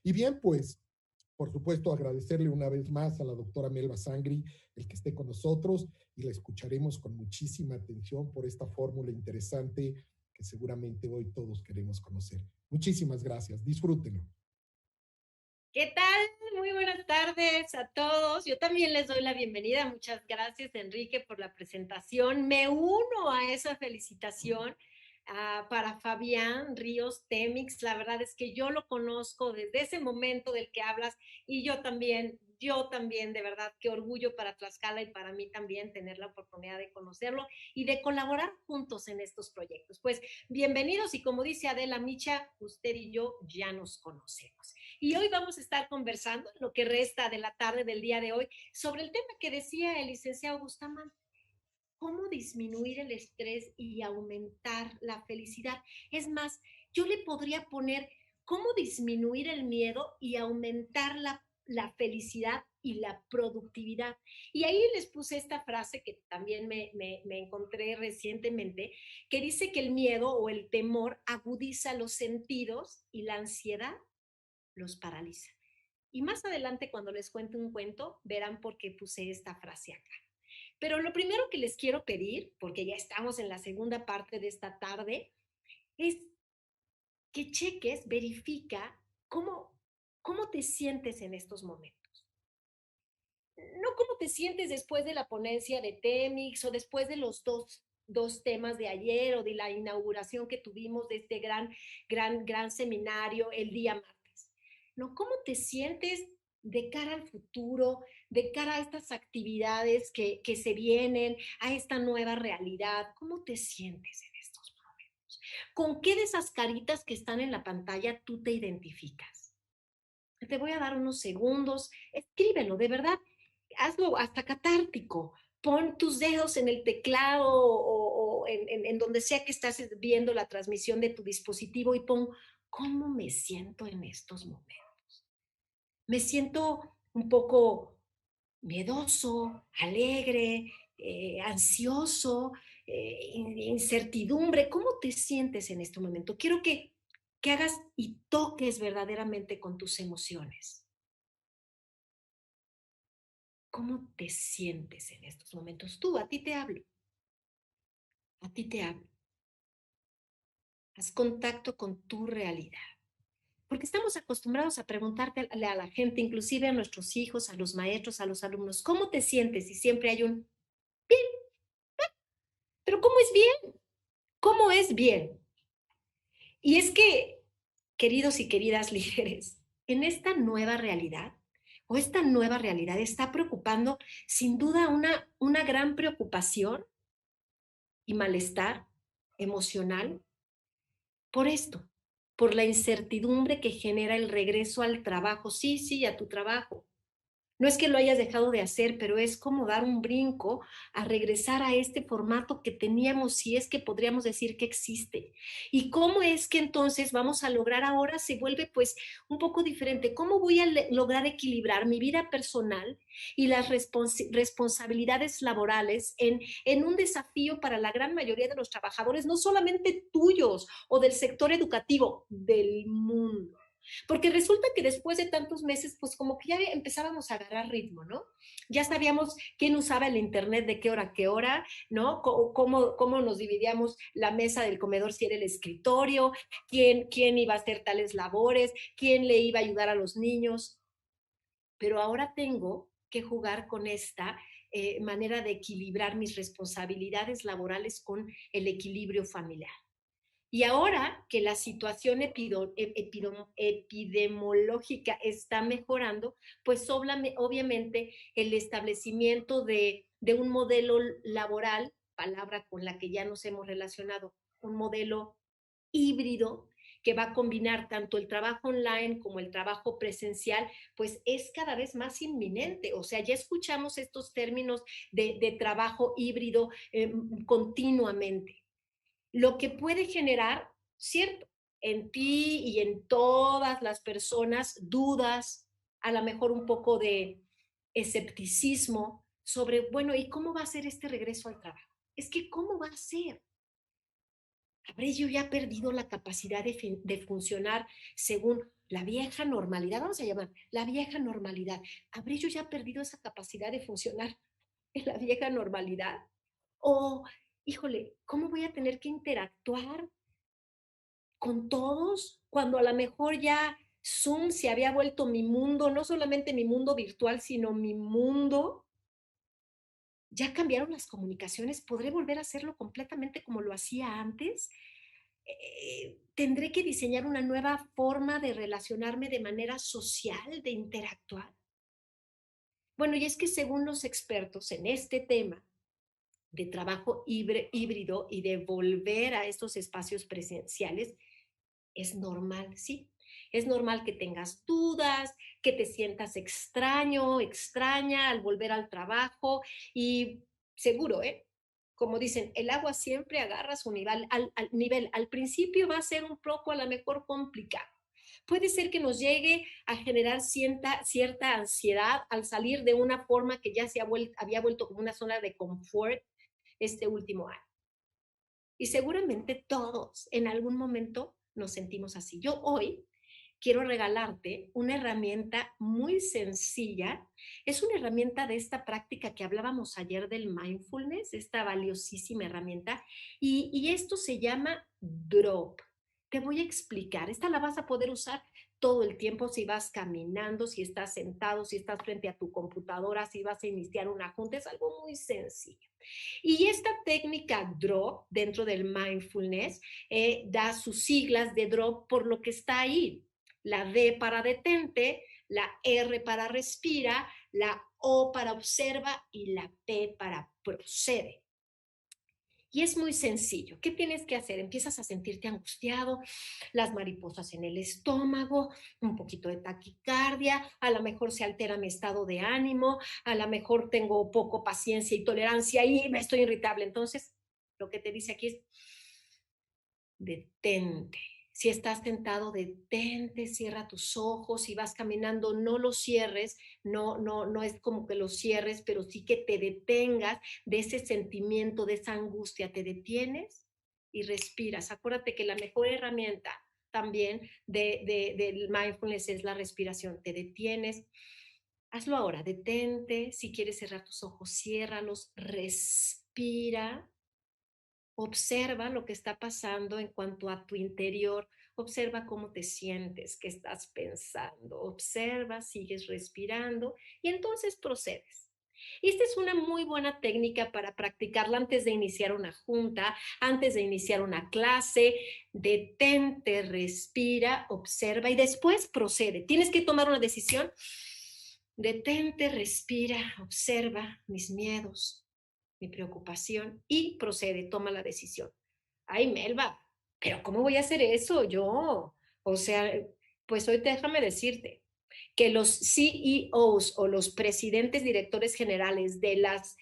Y bien, pues, por supuesto, agradecerle una vez más a la doctora Melba Sangri el que esté con nosotros y la escucharemos con muchísima atención por esta fórmula interesante que seguramente hoy todos queremos conocer. Muchísimas gracias. Disfrútenlo. ¿Qué tal? Muy buenas tardes a todos. Yo también les doy la bienvenida. Muchas gracias, Enrique, por la presentación. Me uno a esa felicitación para Fabián Ríos Temix. La verdad es que yo lo conozco desde ese momento del que hablas y yo también, de verdad, qué orgullo para Tlaxcala y para mí también tener la oportunidad de conocerlo y de colaborar juntos en estos proyectos. Pues bienvenidos y como dice Adela Micha, usted y yo ya nos conocemos. Y hoy vamos a estar conversando, en lo que resta de la tarde del día de hoy, sobre el tema que decía el licenciado Bustamante, cómo disminuir el estrés y aumentar la felicidad. Es más, yo le podría poner cómo disminuir el miedo y aumentar la felicidad y la productividad. Y ahí les puse esta frase que también me encontré recientemente, que dice que el miedo o el temor agudiza los sentidos y la ansiedad los paraliza. Y más adelante, cuando les cuente un cuento, verán por qué puse esta frase acá. Pero lo primero que les quiero pedir, porque ya estamos en la segunda parte de esta tarde, es que cheques, verifica cómo te sientes en estos momentos. No cómo te sientes después de la ponencia de Temix o después de los dos temas de ayer o de la inauguración que tuvimos de este gran seminario el día martes. No, cómo te sientes de cara al futuro, de cara a estas actividades que se vienen, a esta nueva realidad. ¿Cómo te sientes en estos momentos? ¿Con qué de esas caritas que están en la pantalla tú te identificas? Te voy a dar unos segundos, escríbelo, de verdad, hazlo hasta catártico. Pon tus dedos en el teclado o en donde sea que estás viendo la transmisión de tu dispositivo y pon cómo me siento en estos momentos. Me siento un poco miedoso, alegre, ansioso, incertidumbre. ¿Cómo te sientes en este momento? Quiero que hagas y toques verdaderamente con tus emociones. ¿Cómo te sientes en estos momentos? Tú, a ti te hablo, a ti te hablo. Haz contacto con tu realidad. Porque estamos acostumbrados a preguntarle a la gente, inclusive a nuestros hijos, a los maestros, a los alumnos, ¿cómo te sientes? Y siempre hay un, pero ¿cómo es bien? ¿Cómo es bien? Y es que, queridos y queridas líderes, en esta nueva realidad, o esta nueva realidad está preocupando sin duda una gran preocupación y malestar emocional por esto, por la incertidumbre que genera el regreso al trabajo. Sí, sí, a tu trabajo. No es que lo hayas dejado de hacer, pero es como dar un brinco a regresar a este formato que teníamos, si es que podríamos decir que existe. ¿Y cómo es que entonces vamos a lograr ahora? Se vuelve pues un poco diferente. ¿Cómo voy a lograr equilibrar mi vida personal y las responsabilidades laborales en un desafío para la gran mayoría de los trabajadores, no solamente tuyos o del sector educativo, del mundo? Porque resulta que después de tantos meses, pues como que ya empezábamos a agarrar ritmo, ¿no? Ya sabíamos quién usaba el internet de qué hora a qué hora, ¿no? Cómo nos dividíamos la mesa del comedor si era el escritorio, quién iba a hacer tales labores, quién le iba a ayudar a los niños. Pero ahora tengo que jugar con esta manera de equilibrar mis responsabilidades laborales con el equilibrio familiar. Y ahora que la situación epidemiológica está mejorando, pues obviamente el establecimiento de un modelo laboral, palabra con la que ya nos hemos relacionado, un modelo híbrido que va a combinar tanto el trabajo online como el trabajo presencial, pues es cada vez más inminente. O sea, ya escuchamos estos términos de trabajo híbrido continuamente, lo que puede generar, cierto, en ti y en todas las personas dudas, a lo mejor un poco de escepticismo sobre, bueno, ¿y cómo va a ser este regreso al trabajo? Es que, ¿cómo va a ser? ¿Habré yo ya perdido la capacidad de funcionar según la vieja normalidad? Vamos a llamar la vieja normalidad. ¿Habré yo ya perdido esa capacidad de funcionar en la vieja normalidad? O, híjole, ¿cómo voy a tener que interactuar con todos cuando a lo mejor ya Zoom se había vuelto mi mundo, no solamente mi mundo virtual, sino mi mundo? Ya cambiaron las comunicaciones, ¿podré volver a hacerlo completamente como lo hacía antes? ¿Tendré que diseñar una nueva forma de relacionarme de manera social, de interactuar? Bueno, y es que según los expertos en este tema de trabajo híbrido y de volver a estos espacios presenciales, es normal, sí. Es normal que tengas dudas, que te sientas extraño, extraña al volver al trabajo y seguro, ¿eh? Como dicen, el agua siempre agarra su nivel. Al principio va a ser un poco a lo mejor complicado. Puede ser que nos llegue a generar cierta ansiedad al salir de una forma que ya había vuelto como una zona de confort este último año. Y seguramente todos en algún momento nos sentimos así. Yo hoy quiero regalarte una herramienta muy sencilla. Es una herramienta de esta práctica que hablábamos ayer del mindfulness, esta valiosísima herramienta. Y esto se llama Drop. Te voy a explicar. Esta la vas a poder usar todo el tiempo si vas caminando, si estás sentado, si estás frente a tu computadora, si vas a iniciar una junta. Es algo muy sencillo. Y esta técnica DROP dentro del mindfulness da sus siglas de DROP por lo que está ahí. La D para detente, la R para respira, la O para observa y la P para procede. Y es muy sencillo. ¿Qué tienes que hacer? Empiezas a sentirte angustiado, las mariposas en el estómago, un poquito de taquicardia, a lo mejor se altera mi estado de ánimo, a lo mejor tengo poco paciencia y tolerancia y me estoy irritable. Entonces, lo que te dice aquí es detente. Si estás tentado, detente, cierra tus ojos. Si vas caminando, no los cierres. No es como que los cierres, pero sí que te detengas de ese sentimiento, de esa angustia. Te detienes y respiras. Acuérdate que la mejor herramienta también del mindfulness es la respiración. Te detienes. Hazlo ahora, detente. Si quieres cerrar tus ojos, ciérralos. Respira. Observa lo que está pasando en cuanto a tu interior. Observa cómo te sientes, qué estás pensando. Observa, sigues respirando y entonces procedes. Esta es una muy buena técnica para practicarla antes de iniciar una junta, antes de iniciar una clase. Detente, respira, observa y después procede. Tienes que tomar una decisión. Detente, respira, observa mis miedos, mi preocupación y procede, toma la decisión. Ay, Melba, pero ¿cómo voy a hacer eso yo? O sea, pues hoy déjame decirte que los CEOs o los presidentes directores generales de las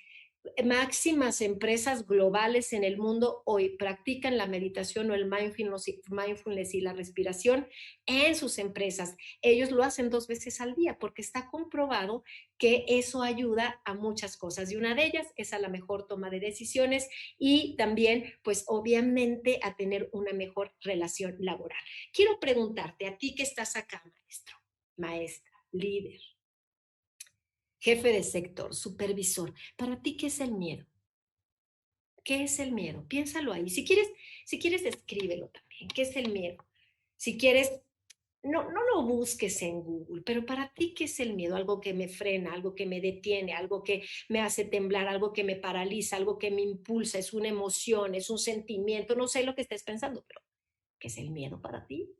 máximas empresas globales en el mundo hoy practican la meditación o el mindfulness y la respiración en sus empresas. Ellos lo hacen 2 veces al día porque está comprobado que eso ayuda a muchas cosas y una de ellas es a la mejor toma de decisiones y también, pues obviamente, a tener una mejor relación laboral. Quiero preguntarte a ti que estás acá, maestro, maestra, líder, jefe de sector, supervisor, para ti, ¿qué es el miedo? ¿Qué es el miedo? Piénsalo ahí. Si quieres, escríbelo también. ¿Qué es el miedo? Si quieres, no lo busques en Google, pero para ti, ¿qué es el miedo? Algo que me frena, algo que me detiene, algo que me hace temblar, algo que me paraliza, algo que me impulsa, es una emoción, es un sentimiento, no sé lo que estés pensando, pero ¿qué es el miedo para ti?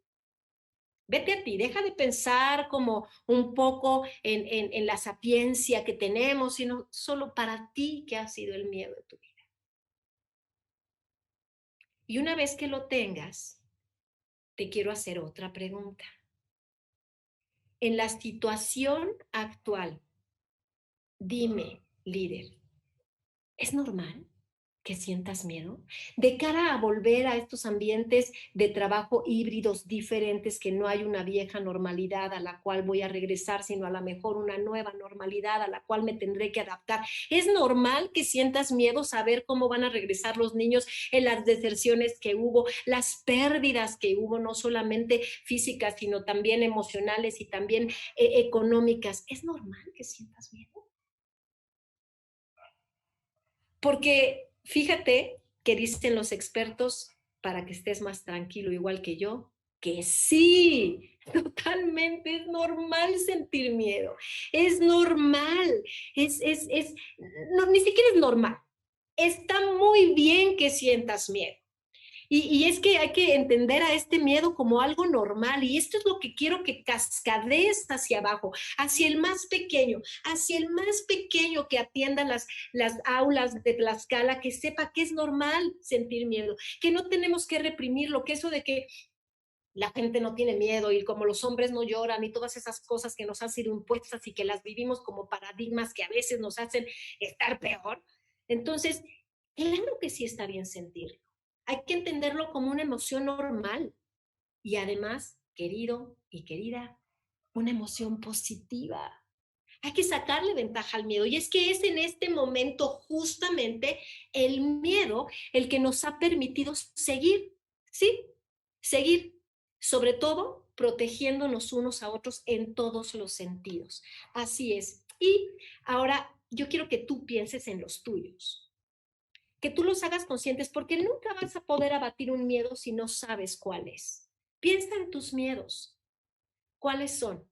Vete a ti, deja de pensar como un poco en la sapiencia que tenemos, sino solo para ti, ¿qué ha sido el miedo de tu vida? Y una vez que lo tengas, te quiero hacer otra pregunta. En la situación actual, dime, líder, ¿es normal? que sientas miedo de cara a volver a estos ambientes de trabajo híbridos diferentes, que no hay una vieja normalidad a la cual voy a regresar, sino a lo mejor una nueva normalidad a la cual me tendré que adaptar. Es normal que sientas miedo saber cómo van a regresar los niños en las deserciones que hubo, las pérdidas que hubo, no solamente físicas, sino también emocionales y también económicas. Es normal que sientas miedo. Porque fíjate que dicen los expertos, para que estés más tranquilo, igual que yo, que sí, totalmente es normal sentir miedo, es normal, no, ni siquiera es normal, está muy bien que sientas miedo. Y es que hay que entender a este miedo como algo normal, y esto es lo que quiero que cascadees hacia abajo, hacia el más pequeño que atienda las aulas de Tlaxcala, que sepa que es normal sentir miedo, que no tenemos que reprimirlo, que eso de que la gente no tiene miedo y como los hombres no lloran y todas esas cosas que nos han sido impuestas y que las vivimos como paradigmas que a veces nos hacen estar peor. Entonces, claro que sí está bien sentirlo. Hay que entenderlo como una emoción normal y además, querido y querida, una emoción positiva. Hay que sacarle ventaja al miedo, y es que es en este momento justamente el miedo el que nos ha permitido seguir, ¿sí? Seguir, sobre todo protegiéndonos unos a otros en todos los sentidos. Así es. Y ahora yo quiero que tú pienses en los tuyos, que tú los hagas conscientes, porque nunca vas a poder abatir un miedo si no sabes cuál es. Piensa en tus miedos. ¿Cuáles son?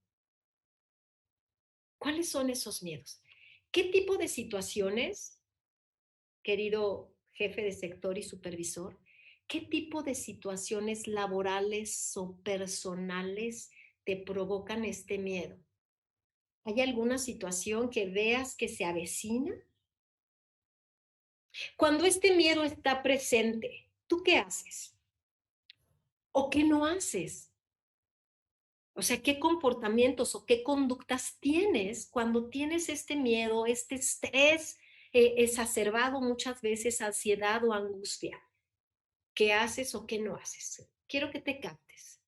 ¿Cuáles son esos miedos? ¿Qué tipo de situaciones, querido jefe de sector y supervisor, qué tipo de situaciones laborales o personales te provocan este miedo? ¿Hay alguna situación que veas que se avecina? Cuando este miedo está presente, ¿tú qué haces? ¿O qué no haces? O sea, ¿qué comportamientos o qué conductas tienes cuando tienes este miedo, este estrés exacerbado, muchas veces ansiedad o angustia? ¿Qué haces o qué no haces? Quiero que te captes.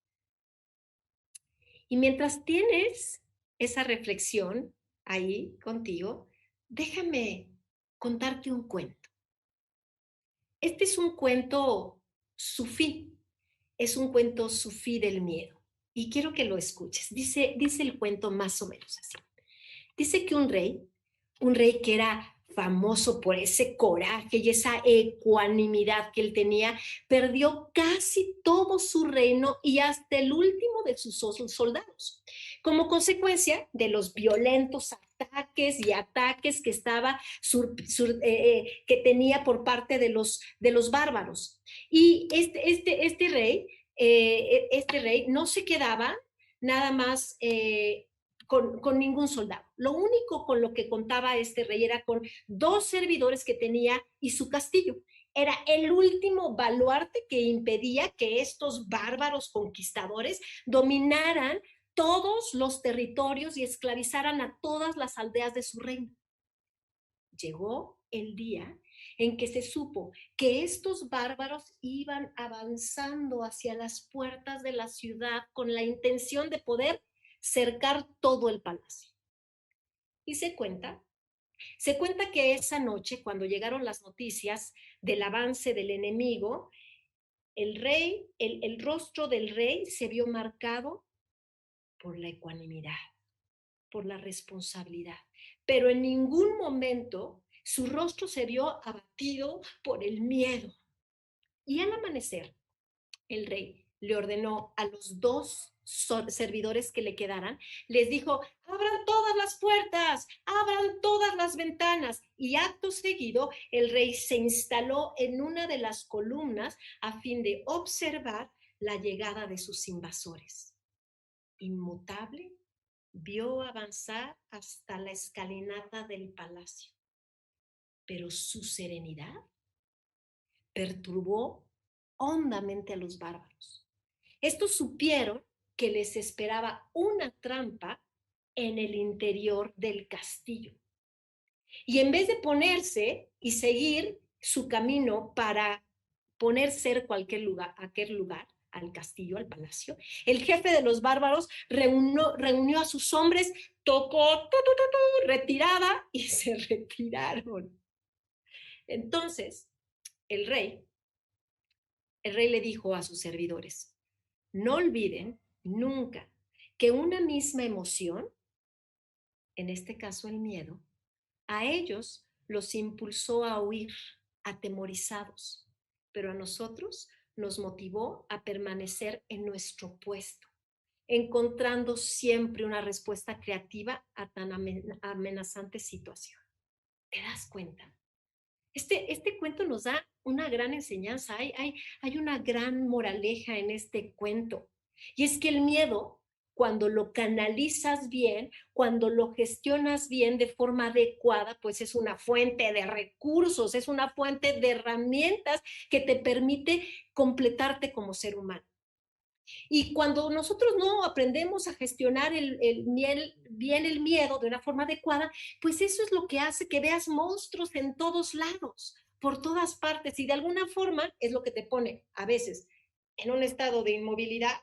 Y mientras tienes esa reflexión ahí contigo, déjame contarte un cuento. Este es un cuento sufí, es un cuento sufí del miedo. Y quiero que lo escuches. Dice el cuento más o menos así. Dice que un rey que era famoso por ese coraje y esa ecuanimidad que él tenía, perdió casi todo su reino y hasta el último de sus soldados, como consecuencia de los violentos ataques que que tenía por parte de los bárbaros. Y este rey no se quedaba nada más con ningún soldado. Lo único con lo que contaba este rey era con 2 servidores que tenía y su castillo. Era el último baluarte que impedía que estos bárbaros conquistadores dominaran todos los territorios y esclavizaran a todas las aldeas de su reino. Llegó el día en que se supo que estos bárbaros iban avanzando hacia las puertas de la ciudad con la intención de poder cercar todo el palacio. Y se cuenta que esa noche, cuando llegaron las noticias del avance del enemigo, el rostro del rey se vio marcado por la ecuanimidad, por la responsabilidad, pero en ningún momento su rostro se vio abatido por el miedo. Y al amanecer, el rey le ordenó a los 2 servidores que le quedaran, les dijo: abran todas las puertas, abran todas las ventanas. Y acto seguido, el rey se instaló en una de las columnas a fin de observar la llegada de sus invasores. Inmutable, vio avanzar hasta la escalinata del palacio, pero su serenidad perturbó hondamente a los bárbaros. Estos supieron que les esperaba una trampa en el interior del castillo. Y en vez de ponerse y seguir su camino para poner cerco a aquel lugar, al castillo, al palacio, el jefe de los bárbaros reunió a sus hombres, tocó retirada y se retiraron. Entonces, el rey le dijo a sus servidores, no olviden nunca que una misma emoción, en este caso el miedo, a ellos los impulsó a huir, atemorizados, pero a nosotros nos motivó a permanecer en nuestro puesto, encontrando siempre una respuesta creativa a tan amenazante situación. ¿Te das cuenta? Este cuento nos da una gran enseñanza, hay una gran moraleja en este cuento. Y es que el miedo, cuando lo canalizas bien, cuando lo gestionas bien de forma adecuada, pues es una fuente de recursos, es una fuente de herramientas que te permite completarte como ser humano. Y cuando nosotros no aprendemos a gestionar bien el miedo de una forma adecuada, pues eso es lo que hace que veas monstruos en todos lados, por todas partes, y de alguna forma es lo que te pone a veces en un estado de inmovilidad,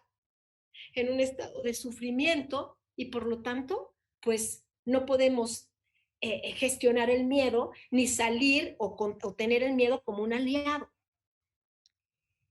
en un estado de sufrimiento, y por lo tanto, pues no podemos gestionar el miedo ni salir o tener el miedo como un aliado.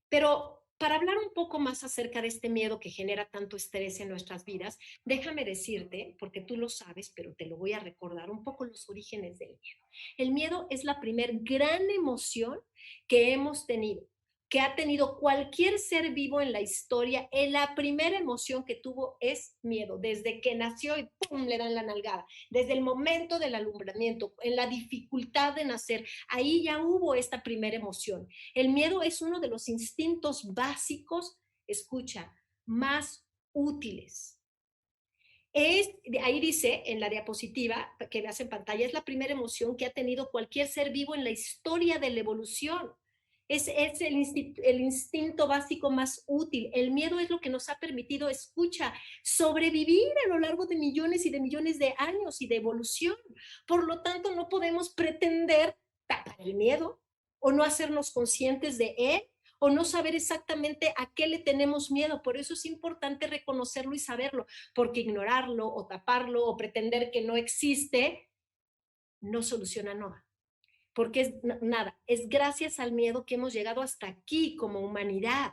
Pero para hablar un poco más acerca de este miedo que genera tanto estrés en nuestras vidas, déjame decirte, porque tú lo sabes, pero te lo voy a recordar, un poco los orígenes del miedo. El miedo es la primer gran emoción que hemos tenido, que ha tenido cualquier ser vivo en la historia. La primera emoción que tuvo es miedo, desde que nació y ¡pum!, le dan la nalgada. Desde el momento del alumbramiento, en la dificultad de nacer, ahí ya hubo esta primera emoción. El miedo es uno de los instintos básicos, escucha, más útiles. Ahí dice en la diapositiva que veas en pantalla, es la primera emoción que ha tenido cualquier ser vivo en la historia de la evolución. Es el instinto básico más útil. El miedo es lo que nos ha permitido, escucha, sobrevivir a lo largo de millones y de millones de años y de evolución. Por lo tanto, no podemos pretender tapar el miedo o no hacernos conscientes de él o no saber exactamente a qué le tenemos miedo. Por eso es importante reconocerlo y saberlo, porque ignorarlo o taparlo o pretender que no existe no soluciona nada. Porque es nada, es gracias al miedo que hemos llegado hasta aquí como humanidad,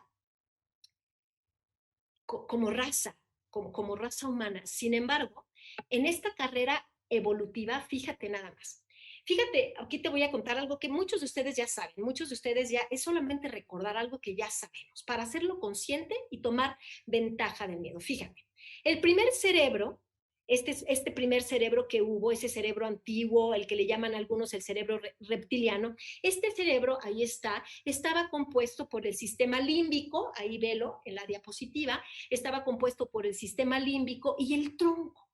como raza, como raza humana. Sin embargo, en esta carrera evolutiva, fíjate nada más. Fíjate, aquí te voy a contar algo que muchos de ustedes ya saben, muchos de ustedes ya, es solamente recordar algo que ya sabemos, para hacerlo consciente y tomar ventaja del miedo. Fíjate, el primer cerebro, este primer cerebro que hubo, ese cerebro antiguo, el que le llaman algunos el cerebro reptiliano, este cerebro, ahí está, estaba compuesto por el sistema límbico, ahí velo en la diapositiva, estaba compuesto por el sistema límbico y el tronco,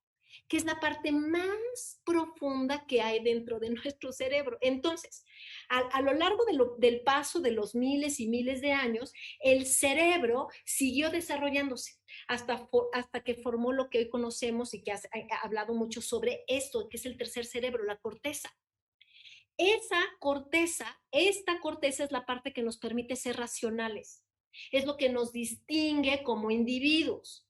que es la parte más profunda que hay dentro de nuestro cerebro. Entonces, a lo largo del paso de los miles y miles de años, el cerebro siguió desarrollándose hasta que formó lo que hoy conocemos y que ha hablado mucho sobre esto, que es el tercer cerebro, la corteza. Esta corteza es la parte que nos permite ser racionales, es lo que nos distingue como individuos.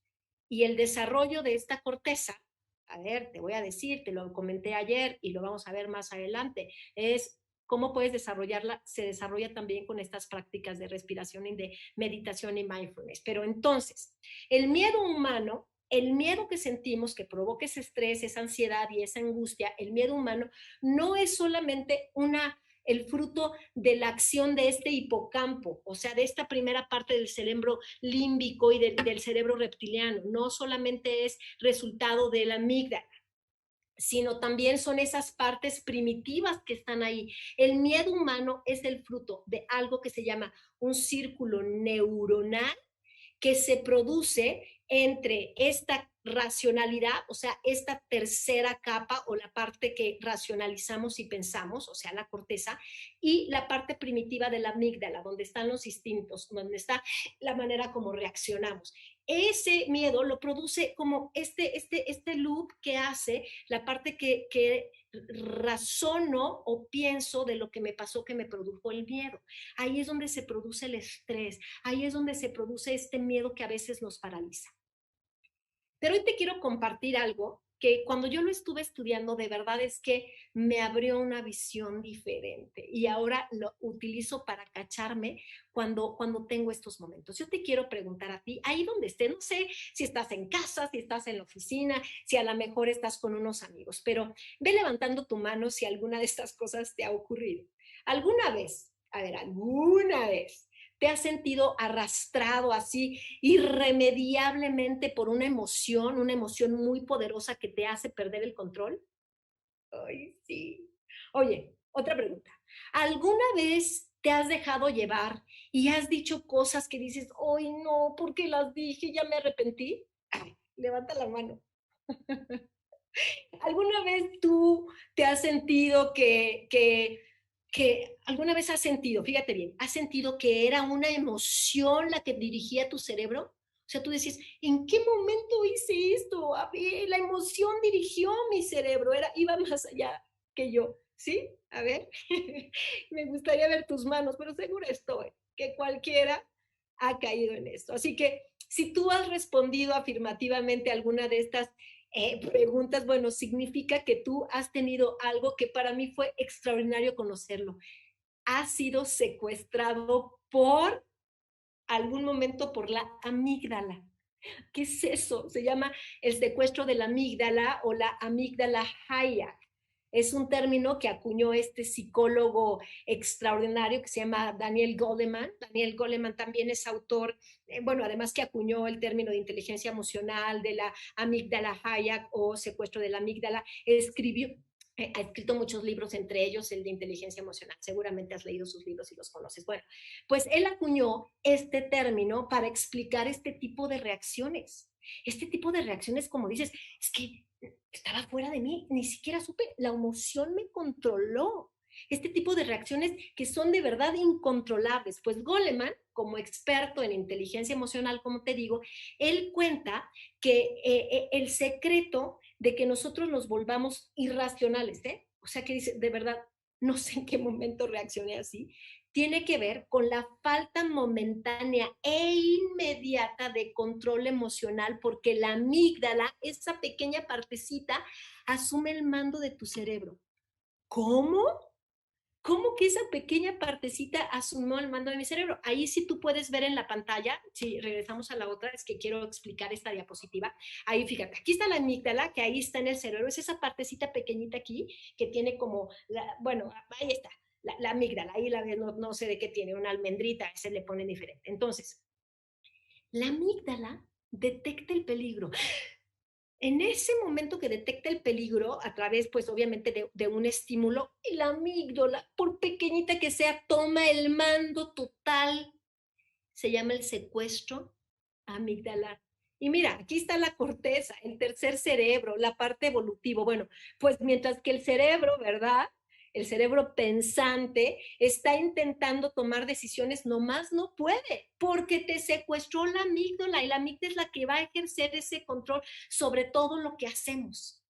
Y el desarrollo de esta corteza, a ver, te voy a decir, te lo comenté ayer y lo vamos a ver más adelante, es cómo puedes desarrollarla. Se desarrolla también con estas prácticas de respiración y de meditación y mindfulness. Pero entonces, el miedo humano, el miedo que sentimos que provoca ese estrés, esa ansiedad y esa angustia, el miedo humano no es solamente el fruto de la acción de este hipocampo, o sea, de esta primera parte del cerebro límbico y del cerebro reptiliano. No solamente es resultado de la amígdala, sino también son esas partes primitivas que están ahí. El miedo humano es el fruto de algo que se llama un círculo neuronal que se produce entre esta racionalidad, o sea, esta tercera capa o la parte que racionalizamos y pensamos, o sea, la corteza, y la parte primitiva de la amígdala, donde están los instintos, donde está la manera como reaccionamos. ese miedo lo produce como este loop que hace la parte que razono o pienso de lo que me pasó que me produjo el miedo. Ahí es donde se produce el estrés, ahí es donde se produce este miedo que a veces nos paraliza. Pero hoy te quiero compartir algo que cuando yo lo estuve estudiando, de verdad es que me abrió una visión diferente y ahora lo utilizo para cacharme cuando tengo estos momentos. Yo te quiero preguntar a ti, ahí donde estés, no sé si estás en casa, si estás en la oficina, si a lo mejor estás con unos amigos, pero ve levantando tu mano si alguna de estas cosas te ha ocurrido. ¿Alguna vez, a ver, alguna vez te has sentido arrastrado así irremediablemente por una emoción muy poderosa que te hace perder el control? Ay, sí. Oye, otra pregunta. ¿Alguna vez te has dejado llevar y has dicho cosas que dices, ay, no, ¿por qué las dije? Ya me arrepentí. Ay, levanta la mano. ¿Alguna vez tú te has sentido que alguna vez has sentido, fíjate bien, has sentido que era una emoción la que dirigía tu cerebro? O sea, tú decías, ¿en qué momento hice esto? A ver, la emoción dirigió mi cerebro, iba más allá que yo, ¿sí? A ver, me gustaría ver tus manos, pero segura estoy que cualquiera ha caído en esto. Así que si tú has respondido afirmativamente a alguna de estas preguntas, bueno, significa que tú has tenido algo que para mí fue extraordinario conocerlo. Has sido secuestrado por algún momento por la amígdala. ¿Qué es eso? Se llama el secuestro de la amígdala o la amígdala Hayek. Es un término que acuñó este psicólogo extraordinario que se llama Daniel Goleman. Daniel Goleman también es autor, bueno, además que acuñó el término de inteligencia emocional, de la amígdala Hayek o secuestro de la amígdala, ha escrito muchos libros, entre ellos el de inteligencia emocional. Seguramente has leído sus libros y los conoces. Bueno, pues él acuñó este término para explicar este tipo de reacciones. Este tipo de reacciones, como dices, es que estaba fuera de mí, ni siquiera supe, la emoción me controló. Este tipo de reacciones que son de verdad incontrolables. Pues Goleman, como experto en inteligencia emocional, como te digo, él cuenta que el secreto de que nosotros nos volvamos irracionales, o sea que dice, de verdad, no sé en qué momento reaccioné así, tiene que ver con la falta momentánea e inmediata de control emocional, porque la amígdala, esa pequeña partecita, asume el mando de tu cerebro. ¿Cómo? ¿Cómo que esa pequeña partecita asumió el mando de mi cerebro? Ahí sí tú puedes ver en la pantalla, si regresamos a la otra, es que quiero explicar esta diapositiva. Ahí fíjate, aquí está la amígdala, que ahí está en el cerebro, es esa partecita pequeñita aquí, que tiene como, bueno, ahí está, la amígdala, ahí la ves, no sé de qué tiene, una almendrita, ese le ponen diferente. Entonces, la amígdala detecta el peligro. En ese momento que detecta el peligro, a través, pues obviamente, de un estímulo, la amígdala, por pequeñita que sea, toma el mando total. Se llama el secuestro amigdalar. Y mira, aquí está la corteza, el tercer cerebro, la parte evolutiva. Bueno, pues mientras que el cerebro, ¿verdad? El cerebro pensante está intentando tomar decisiones, nomás no puede, porque te secuestró la amígdala y la amígdala es la que va a ejercer ese control sobre todo lo que hacemos.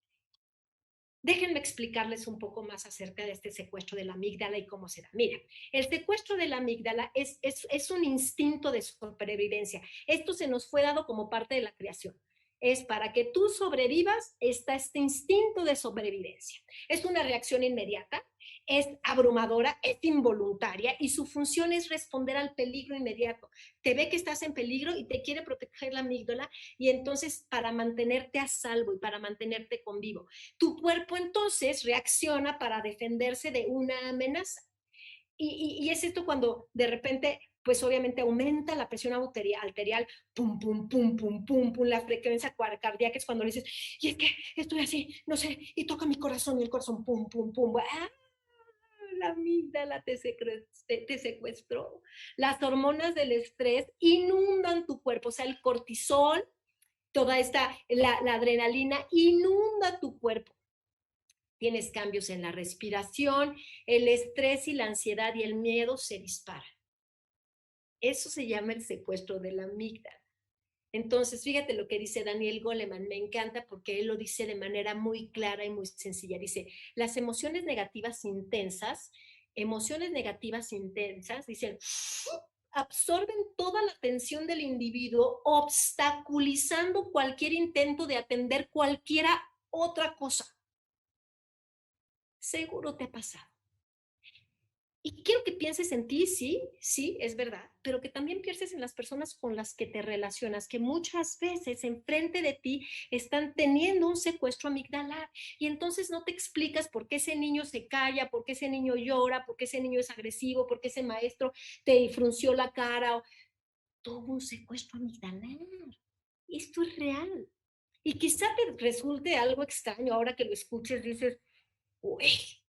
Déjenme explicarles un poco más acerca de este secuestro de la amígdala y cómo se da. Mira, el secuestro de la amígdala es un instinto de supervivencia. Esto se nos fue dado como parte de la creación. Es para que tú sobrevivas, está este instinto de sobrevivencia. Es una reacción inmediata, es abrumadora, es involuntaria y su función es responder al peligro inmediato. Te ve que estás en peligro y te quiere proteger la amígdala y entonces para mantenerte a salvo y para mantenerte con vivo. Tu cuerpo entonces reacciona para defenderse de una amenaza. Y es esto cuando de repente, pues obviamente aumenta la presión arterial, pum, pum, pum, pum, pum, pum, la frecuencia cardíaca es cuando le dices, y es que estoy así, no sé, y toca mi corazón y el corazón, pum, pum, pum, ¡ah! La amígdala te secuestró. Las hormonas del estrés inundan tu cuerpo, o sea, el cortisol, toda la adrenalina inunda tu cuerpo. Tienes cambios en la respiración, el estrés y la ansiedad y el miedo se disparan. Eso se llama el secuestro de la amígdala. Entonces, fíjate lo que dice Daniel Goleman, me encanta porque él lo dice de manera muy clara y muy sencilla. Dice, las emociones negativas intensas, dicen, absorben toda la atención del individuo, obstaculizando cualquier intento de atender cualquiera otra cosa. Seguro te ha pasado. Y quiero que pienses en ti, sí, sí, es verdad, pero que también pienses en las personas con las que te relacionas, que muchas veces enfrente de ti están teniendo un secuestro amigdalar y entonces no te explicas por qué ese niño se calla, por qué ese niño llora, por qué ese niño es agresivo, por qué ese maestro te frunció la cara. Tuvo un secuestro amigdalar. Esto es real. Y quizá te resulte algo extraño ahora que lo escuches, dices, uy,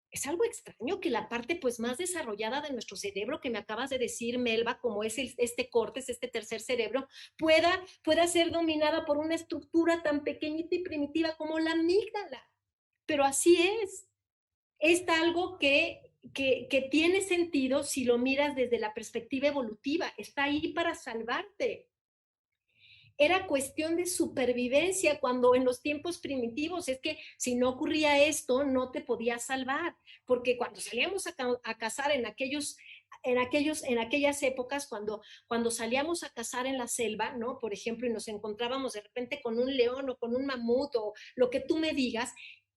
es algo extraño que la parte pues más desarrollada de nuestro cerebro que me acabas de decir, Melba, como es este córtex, este tercer cerebro, pueda ser dominada por una estructura tan pequeñita y primitiva como la amígdala. Pero así es. Es algo que tiene sentido si lo miras desde la perspectiva evolutiva. Está ahí para salvarte. Era cuestión de supervivencia cuando en los tiempos primitivos, es que si no ocurría esto, no te podías salvar, porque cuando salíamos a cazar en aquellas épocas, cuando salíamos a cazar en la selva, ¿no? Por ejemplo, y nos encontrábamos de repente con un león o con un mamut o lo que tú me digas,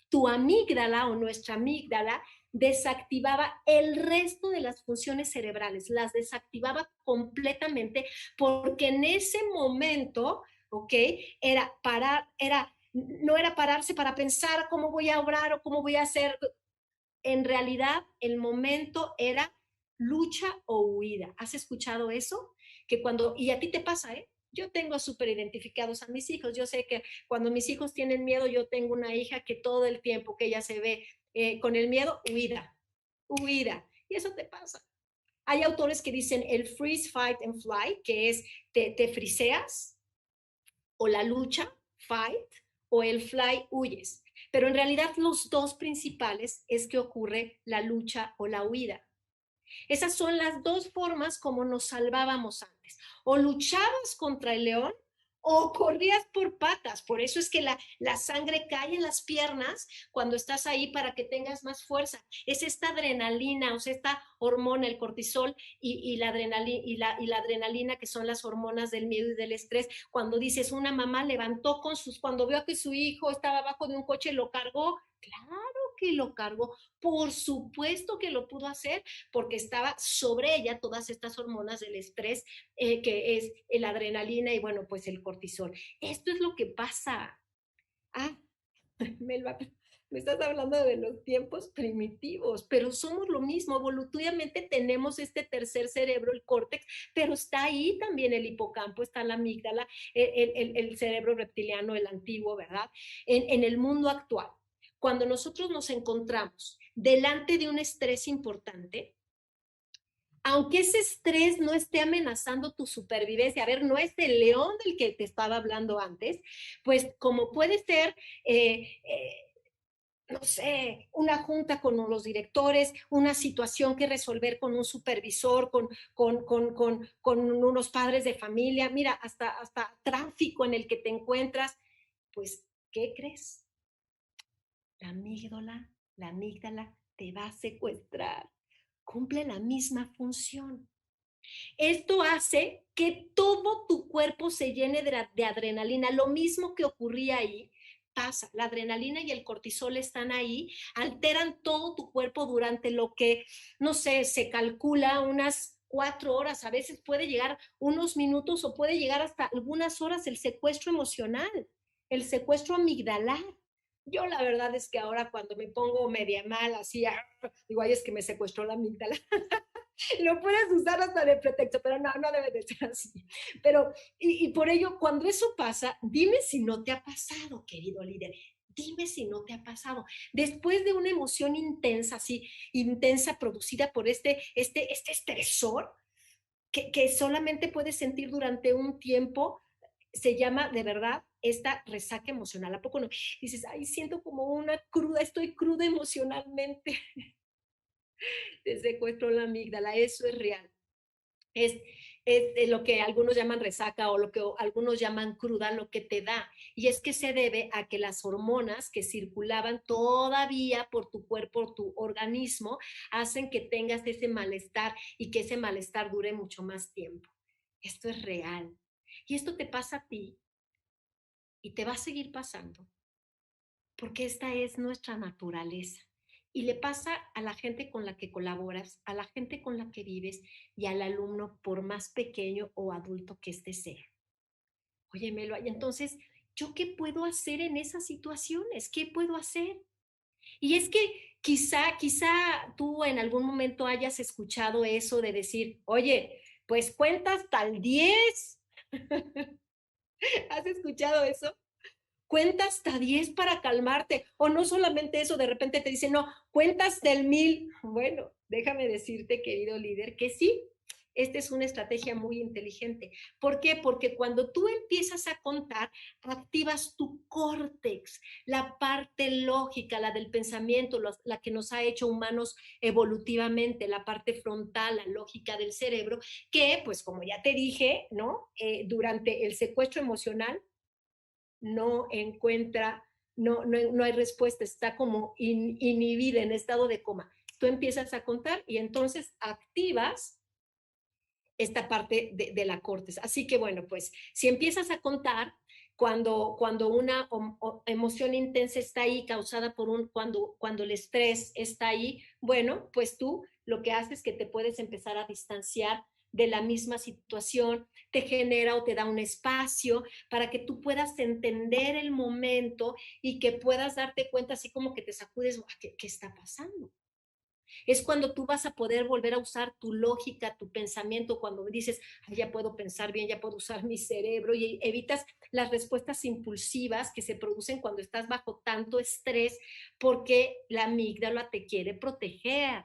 tu amígdala o nuestra amígdala desactivaba el resto de las funciones cerebrales, las desactivaba completamente porque en ese momento, ¿ok? No era pararse para pensar cómo voy a obrar o cómo voy a hacer. En realidad, el momento era lucha o huida. ¿Has escuchado eso? Que cuando, y a ti te pasa, ¿eh? Yo tengo súper identificados a mis hijos. Yo sé que cuando mis hijos tienen miedo, yo tengo una hija que todo el tiempo que ella se ve con el miedo, huida, huida. Y eso te pasa. Hay autores que dicen el freeze, fight and fly, que es te friseas, o la lucha, fight, o el fly, huyes. Pero en realidad los dos principales es que ocurre la lucha o la huida. Esas son las dos formas como nos salvábamos antes. O luchabas contra el león o corrías por patas. Por eso es que la sangre cae en las piernas cuando estás ahí para que tengas más fuerza. Es esta adrenalina, o sea, esta hormona, el cortisol y la adrenalina, que son las hormonas del miedo y del estrés. Cuando dices, una mamá levantó cuando vio que su hijo estaba abajo de un coche, lo cargó. Claro que lo cargó. Por supuesto que lo pudo hacer porque estaba sobre ella todas estas hormonas del estrés, que es la adrenalina y bueno, pues el cortisol. Esto es lo que pasa. Ah, Melba, me estás hablando de los tiempos primitivos, pero somos lo mismo. Evolutivamente tenemos este tercer cerebro, el córtex, pero está ahí también el hipocampo, está la amígdala, el cerebro reptiliano, el antiguo, ¿verdad? En el mundo actual, cuando nosotros nos encontramos delante de un estrés importante, aunque ese estrés no esté amenazando tu supervivencia, a ver, no es el león del que te estaba hablando antes, pues como puede ser, no sé, una junta con los directores, una situación que resolver con un supervisor, con unos padres de familia, mira, hasta tráfico en el que te encuentras, pues, ¿qué crees? La amígdala te va a secuestrar. Cumple la misma función. Esto hace que todo tu cuerpo se llene de adrenalina. Lo mismo que ocurría ahí pasa. La adrenalina y el cortisol están ahí, alteran todo tu cuerpo durante lo que, no sé, se calcula unas 4 horas, a veces puede llegar unos minutos o puede llegar hasta algunas horas el secuestro emocional, el secuestro amigdalar. Yo la verdad es que ahora cuando me pongo media mal, así, digo, ay, es que me secuestró la amígdala. Lo puedes usar hasta de pretexto, pero no, no debe de ser así. Pero, y por ello, cuando eso pasa, dime si no te ha pasado, querido líder. Dime si no te ha pasado. Después de una emoción intensa, así, intensa, producida por este estresor, que solamente puedes sentir durante un tiempo, se llama de verdad esta resaca emocional. ¿A poco no? Dices, ay, siento como una cruda, estoy cruda emocionalmente. Te secuestró la amígdala, eso es real. Es, es lo que algunos llaman resaca o lo que algunos llaman cruda, lo que te da. Y es que se debe a que las hormonas que circulaban todavía por tu cuerpo, por tu organismo, hacen que tengas ese malestar y que ese malestar dure mucho más tiempo. Esto es real. Y esto te pasa a ti y te va a seguir pasando, porque esta es nuestra naturaleza. Y le pasa a la gente con la que colaboras, a la gente con la que vives y al alumno, por más pequeño o adulto que éste sea. Oye, Melo, y entonces, ¿yo qué puedo hacer en esas situaciones? ¿Qué puedo hacer? Y es que quizá tú en algún momento hayas escuchado eso de decir, oye, pues cuenta hasta el 10. ¿Has escuchado eso? Cuenta hasta 10 para calmarte. O no solamente eso, de repente te dicen, no, cuenta hasta el 1000. Bueno, déjame decirte, querido líder, que sí, esta es una estrategia muy inteligente. ¿Por qué? Porque cuando tú empiezas a contar, activas tu córtex, la parte lógica, la del pensamiento, la que nos ha hecho humanos evolutivamente, la parte frontal, la lógica del cerebro, que, pues como ya te dije, ¿no? Durante el secuestro emocional, no encuentra, no hay respuesta, está como inhibida en estado de coma. Tú empiezas a contar y entonces activas esta parte de la cortes. Así que bueno, pues si empiezas a contar, cuando una emoción intensa está ahí, causada por cuando el estrés está ahí, bueno, pues tú lo que haces es que te puedes empezar a distanciar de la misma situación, te genera o te da un espacio para que tú puedas entender el momento y que puedas darte cuenta, así como que te sacudes, ¿qué está pasando? Es cuando tú vas a poder volver a usar tu lógica, tu pensamiento, cuando dices, ya puedo pensar bien, ya puedo usar mi cerebro, y evitas las respuestas impulsivas que se producen cuando estás bajo tanto estrés, porque la amígdala te quiere proteger.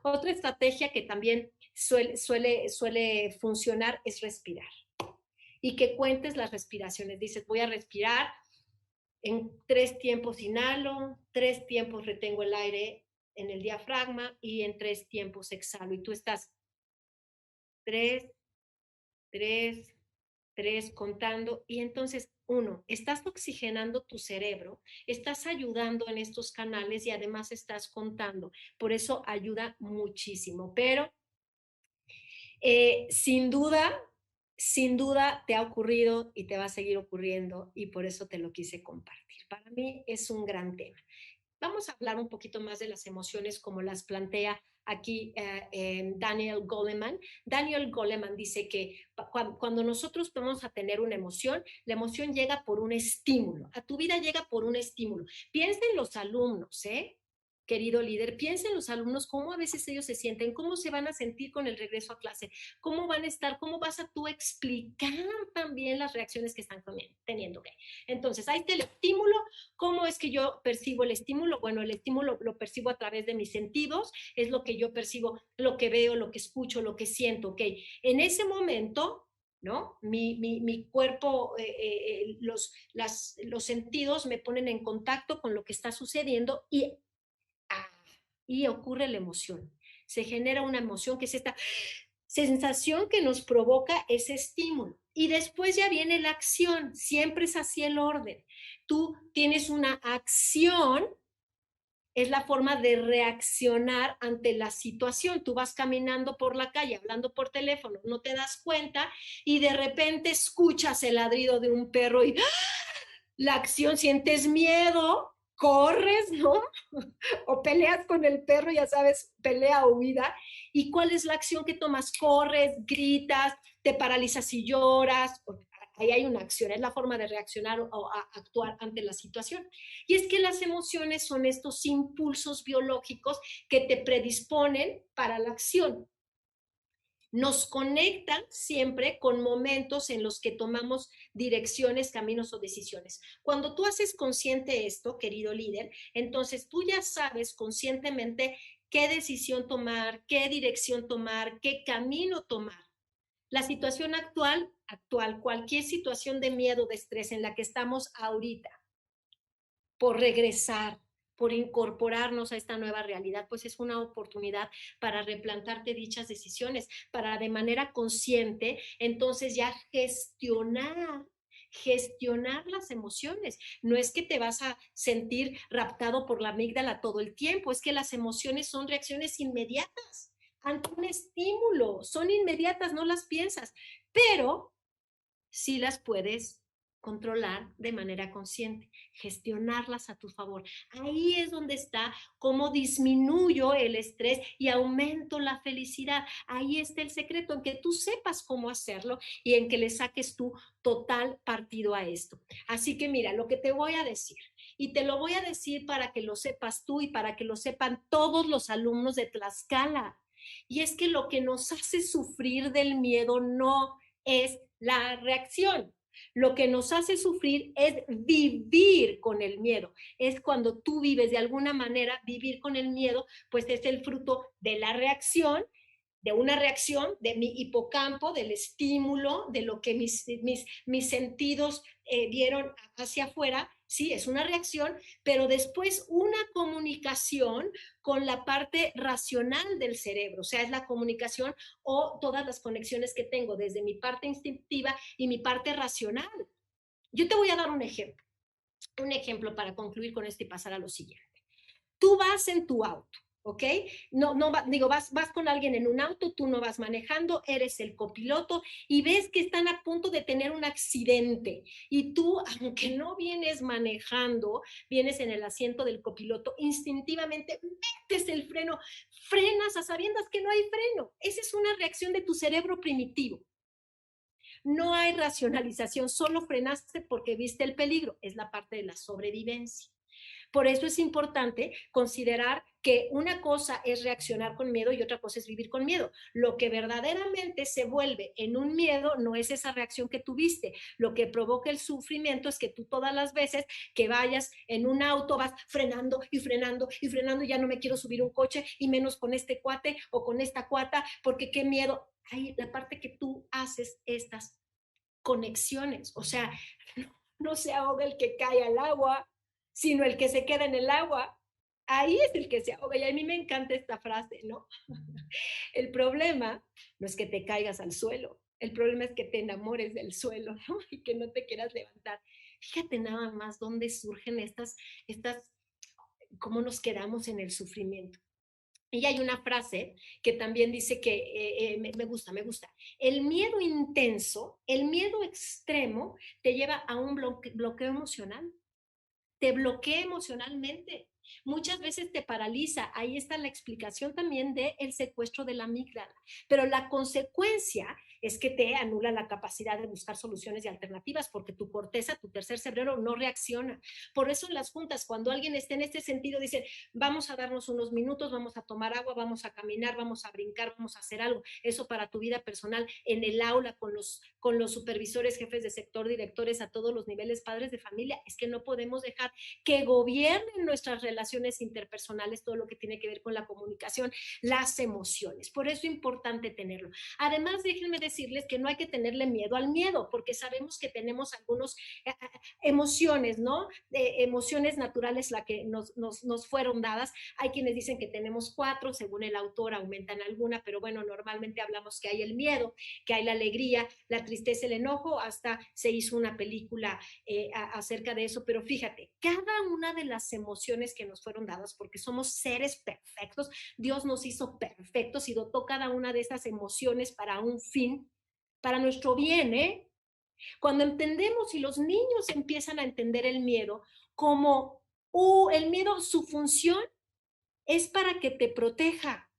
Otra estrategia que también suele funcionar es respirar. Y que cuentes las respiraciones. Dices, voy a respirar en 3 tiempos inhalo, 3 tiempos retengo el aire en el diafragma y en 3 tiempos exhalo. Y tú estás 3, 3, 3 contando. Y entonces, uno, estás oxigenando tu cerebro, estás ayudando en estos canales y además estás contando. Por eso ayuda muchísimo. Pero sin duda te ha ocurrido y te va a seguir ocurriendo y por eso te lo quise compartir. Para mí es un gran tema. Vamos a hablar un poquito más de las emociones como las plantea aquí Daniel Goleman. Daniel Goleman dice que cuando nosotros vamos a tener una emoción, la emoción llega por un estímulo. A tu vida llega por un estímulo. Piensa en los alumnos, querido líder, piensa en los alumnos, cómo a veces ellos se sienten, cómo se van a sentir con el regreso a clase, cómo van a estar, cómo vas a tú explicar también las reacciones que están teniendo. Okay. Entonces, ahí está el estímulo. ¿Cómo es que yo percibo el estímulo? Bueno, el estímulo lo percibo a través de mis sentidos, es lo que yo percibo, lo que veo, lo que escucho, lo que siento, ¿ok? En ese momento, ¿no? Mi cuerpo, los sentidos me ponen en contacto con lo que está sucediendo y ocurre la emoción. Se genera una emoción que es esta sensación que nos provoca ese estímulo. Y después ya viene la acción, siempre es así el orden. Tú tienes una acción, es la forma de reaccionar ante la situación. Tú vas caminando por la calle, hablando por teléfono, no te das cuenta y de repente escuchas el ladrido de un perro y la acción, sientes miedo, corres, ¿no? O peleas con el perro, ya sabes, pelea o huida. ¿Y cuál es la acción que tomas? Corres, gritas, te paralizas y lloras. Ahí hay una acción, es la forma de reaccionar o actuar ante la situación. Y es que las emociones son estos impulsos biológicos que te predisponen para la acción. Nos conectan siempre con momentos en los que tomamos direcciones, caminos o decisiones. Cuando tú haces consciente esto, querido líder, entonces tú ya sabes conscientemente qué decisión tomar, qué dirección tomar, qué camino tomar. La situación actual, cualquier situación de miedo, de estrés en la que estamos ahorita, por regresar, por incorporarnos a esta nueva realidad, pues es una oportunidad para replantarte dichas decisiones, para de manera consciente, entonces ya gestionar las emociones. No es que te vas a sentir raptado por la amígdala todo el tiempo, es que las emociones son reacciones inmediatas ante un estímulo, son inmediatas, no las piensas, pero sí las puedes controlar de manera consciente, gestionarlas a tu favor. Ahí es donde está cómo disminuyo el estrés y aumento la felicidad. Ahí está el secreto, en que tú sepas cómo hacerlo y en que le saques tú total partido a esto. Así que mira, lo que te voy a decir, y te lo voy a decir para que lo sepas tú y para que lo sepan todos los alumnos de Tlaxcala. Y es que lo que nos hace sufrir del miedo no es la reacción. Lo que nos hace sufrir es vivir con el miedo. Es cuando tú vives de alguna manera, vivir con el miedo, pues es el fruto de la reacción, de una reacción de mi hipocampo, del estímulo, de lo que mis sentidos vieron hacia afuera. Sí, es una reacción, pero después una comunicación con la parte racional del cerebro, o sea, es la comunicación o todas las conexiones que tengo desde mi parte instintiva y mi parte racional. Yo te voy a dar un ejemplo para concluir con esto y pasar a lo siguiente. Tú vas en tu auto, ¿ok? No, digo, vas con alguien en un auto, tú no vas manejando, eres el copiloto y ves que están a punto de tener un accidente y tú, aunque no vienes manejando, vienes en el asiento del copiloto, instintivamente metes el freno, frenas a sabiendas que no hay freno. Esa es una reacción de tu cerebro primitivo. No hay racionalización, solo frenaste porque viste el peligro, es la parte de la sobrevivencia. Por eso es importante considerar que una cosa es reaccionar con miedo y otra cosa es vivir con miedo. Lo que verdaderamente se vuelve en un miedo no es esa reacción que tuviste. Lo que provoca el sufrimiento es que tú todas las veces que vayas en un auto vas frenando y frenando y frenando, ya no me quiero subir un coche y menos con este cuate o con esta cuata, porque qué miedo. Hay la parte que tú haces estas conexiones, o sea, no se ahoga el que cae al agua, sino el que se queda en el agua. Ahí es el que se ahoga. Y a mí me encanta esta frase, ¿no? El problema no es que te caigas al suelo, el problema es que te enamores del suelo, ¿no? Y que no te quieras levantar. Fíjate nada más dónde surgen cómo nos quedamos en el sufrimiento. Y hay una frase que también dice que me gusta. El miedo intenso, el miedo extremo, te lleva a un bloqueo emocional, te bloquea emocionalmente. Muchas veces te paraliza. Ahí está la explicación también del secuestro de la amígdala. Pero la consecuencia es que te anula la capacidad de buscar soluciones y alternativas porque tu corteza, tu tercer cerebro no reacciona. Por eso en las juntas, cuando alguien esté en este sentido, dicen, vamos a darnos unos minutos, vamos a tomar agua, vamos a caminar, vamos a brincar, vamos a hacer algo. Eso para tu vida personal, en el aula, con los supervisores, jefes de sector, directores a todos los niveles, padres de familia. Es que no podemos dejar que gobiernen nuestras relaciones interpersonales, todo lo que tiene que ver con la comunicación, las emociones. Por eso es importante tenerlo. Además, déjenme decirles que no hay que tenerle miedo al miedo, porque sabemos que tenemos algunas emociones, ¿no? Emociones naturales, la que nos fueron dadas. Hay quienes dicen que tenemos 4, según el autor aumentan alguna, pero bueno, normalmente hablamos que hay el miedo, que hay la alegría, la tristeza, el enojo, hasta se hizo una película acerca de eso, pero fíjate, cada una de las emociones que nos fueron dadas, porque somos seres perfectos, Dios nos hizo perfectos y dotó cada una de esas emociones para un fin, para nuestro bien, ¿eh? Cuando entendemos y los niños empiezan a entender el miedo como el miedo, su función es para que te proteja,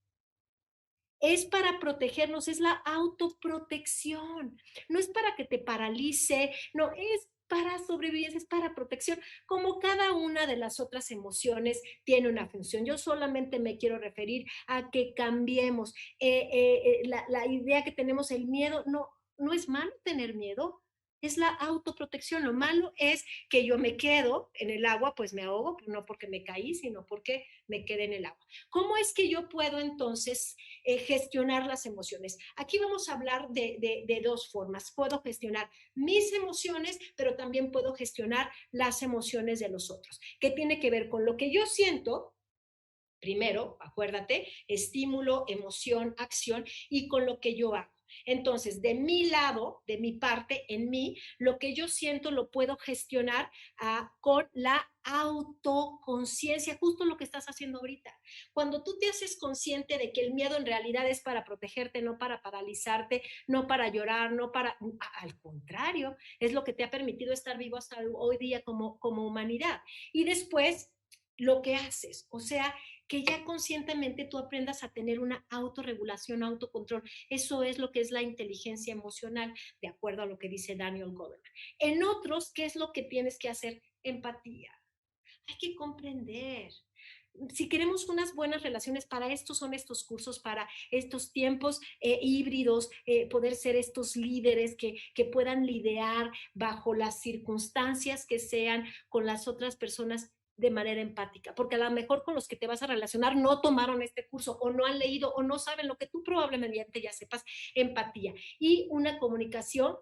es para protegernos, es la autoprotección, no es para que te paralice, no, es para sobrevivir, es para protección, como cada una de las otras emociones tiene una función. Yo solamente me quiero referir a que cambiemos la idea que tenemos, el miedo, no es malo tener miedo, es la autoprotección. Lo malo es que yo me quedo en el agua, pues me ahogo, no porque me caí, sino porque me quedé en el agua. ¿Cómo es que yo puedo entonces gestionar las emociones? Aquí vamos a hablar de dos formas. Puedo gestionar mis emociones, pero también puedo gestionar las emociones de los otros, que tiene que ver con lo que yo siento. Primero, acuérdate, estímulo, emoción, acción y con lo que yo hago. Entonces, de mi lado, de mi parte, en mí, lo que yo siento lo puedo gestionar con la autoconciencia, justo lo que estás haciendo ahorita. Cuando tú te haces consciente de que el miedo en realidad es para protegerte, no para paralizarte, no para llorar, no para... Al contrario, es lo que te ha permitido estar vivo hasta hoy día como humanidad. Y después, lo que haces, o sea, que ya conscientemente tú aprendas a tener una autorregulación, autocontrol. Eso es lo que es la inteligencia emocional, de acuerdo a lo que dice Daniel Goleman. En otros, ¿qué es lo que tienes que hacer? Empatía. Hay que comprender. Si queremos unas buenas relaciones, para esto son estos cursos, para estos tiempos híbridos, poder ser estos líderes que puedan lidiar bajo las circunstancias que sean con las otras personas de manera empática, porque a lo mejor con los que te vas a relacionar no tomaron este curso o no han leído o no saben lo que tú probablemente ya sepas, empatía y una comunicación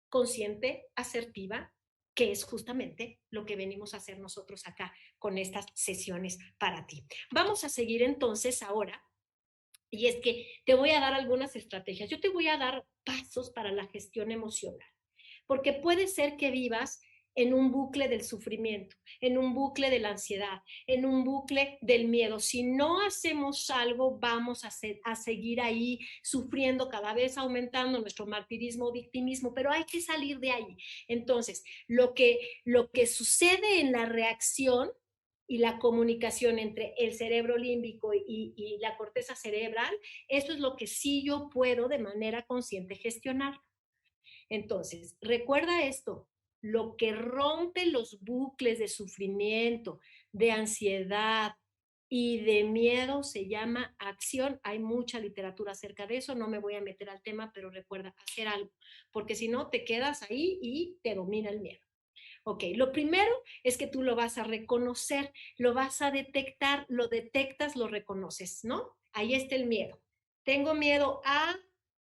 consciente, asertiva, que es justamente lo que venimos a hacer nosotros acá con estas sesiones para ti. Vamos a seguir entonces ahora, y es que te voy a dar algunas estrategias. Yo te voy a dar pasos para la gestión emocional, porque puede ser que vivas en un bucle del sufrimiento, en un bucle de la ansiedad, en un bucle del miedo. Si no hacemos algo, vamos a seguir ahí sufriendo, cada vez aumentando nuestro martirismo o victimismo, pero hay que salir de ahí. Entonces, lo que sucede en la reacción y la comunicación entre el cerebro límbico y la corteza cerebral, eso es lo que sí yo puedo de manera consciente gestionar. Entonces, recuerda esto, lo que rompe los bucles de sufrimiento, de ansiedad y de miedo se llama acción. Hay mucha literatura acerca de eso, no me voy a meter al tema, pero recuerda hacer algo, porque si no te quedas ahí y te domina el miedo. Ok, lo primero es que tú lo vas a reconocer, lo vas a detectar, lo detectas, lo reconoces, ¿no? Ahí está el miedo. Tengo miedo a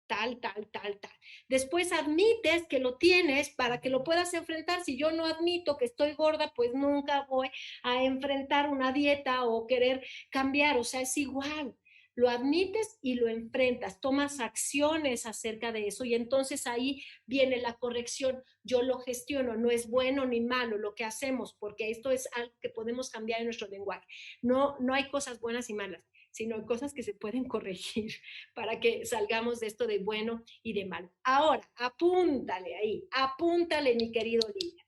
tal, tal, tal, tal. Después admites que lo tienes para que lo puedas enfrentar. Si yo no admito que estoy gorda, pues nunca voy a enfrentar una dieta o querer cambiar. O sea, es igual. Lo admites y lo enfrentas, tomas acciones acerca de eso y entonces ahí viene la corrección. Yo lo gestiono, no es bueno ni malo lo que hacemos, porque esto es algo que podemos cambiar en nuestro lenguaje. No hay cosas buenas y malas, sino cosas que se pueden corregir para que salgamos de esto de bueno y de malo. Ahora, apúntale ahí, apúntale, mi querido Lidia.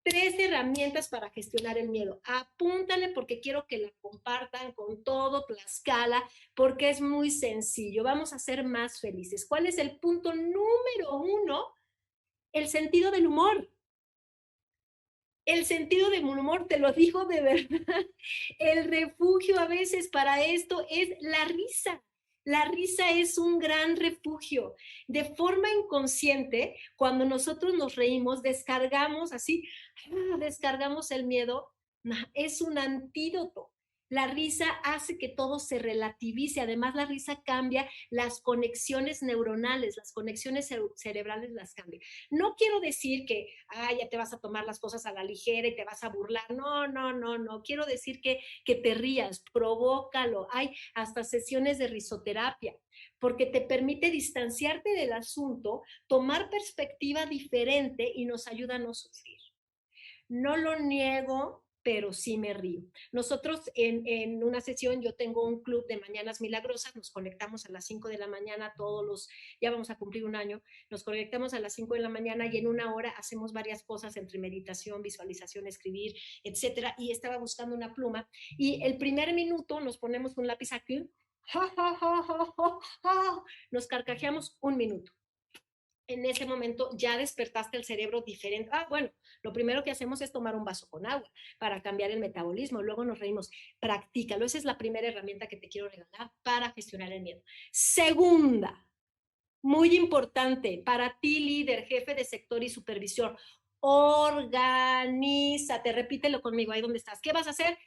3 herramientas para gestionar el miedo. Apúntale porque quiero que la compartan con todo Tlaxcala, porque es muy sencillo. Vamos a ser más felices. ¿Cuál es el punto número 1? El sentido del humor. El sentido del humor, te lo digo de verdad, el refugio a veces para esto es la risa. La risa es un gran refugio. De forma inconsciente, cuando nosotros nos reímos, descargamos así, descargamos el miedo. Es un antídoto. La risa hace que todo se relativice. Además, la risa cambia las conexiones neuronales, las conexiones cerebrales las cambia. No quiero decir que ya te vas a tomar las cosas a la ligera y te vas a burlar. No, no, no, no. Quiero decir que te rías, provócalo. Hay hasta sesiones de risoterapia, porque te permite distanciarte del asunto, tomar perspectiva diferente y nos ayuda a no sufrir. No lo niego, pero sí me río. Nosotros en una sesión, yo tengo un club de Mañanas Milagrosas, nos conectamos a las 5 de la mañana ya vamos a cumplir un año, nos conectamos a las 5 de la mañana y en una hora hacemos varias cosas entre meditación, visualización, escribir, etcétera. Y estaba buscando una pluma y el primer minuto nos ponemos un lápiz aquí, nos carcajeamos un minuto. En ese momento ya despertaste el cerebro diferente. Bueno, lo primero que hacemos es tomar un vaso con agua para cambiar el metabolismo. Luego nos reímos. Practícalo. Esa es la primera herramienta que te quiero regalar para gestionar el miedo. Segunda, Muy importante para ti, líder, jefe de sector y supervisor. Organízate, repítelo conmigo ahí donde estás. ¿Qué vas a hacer?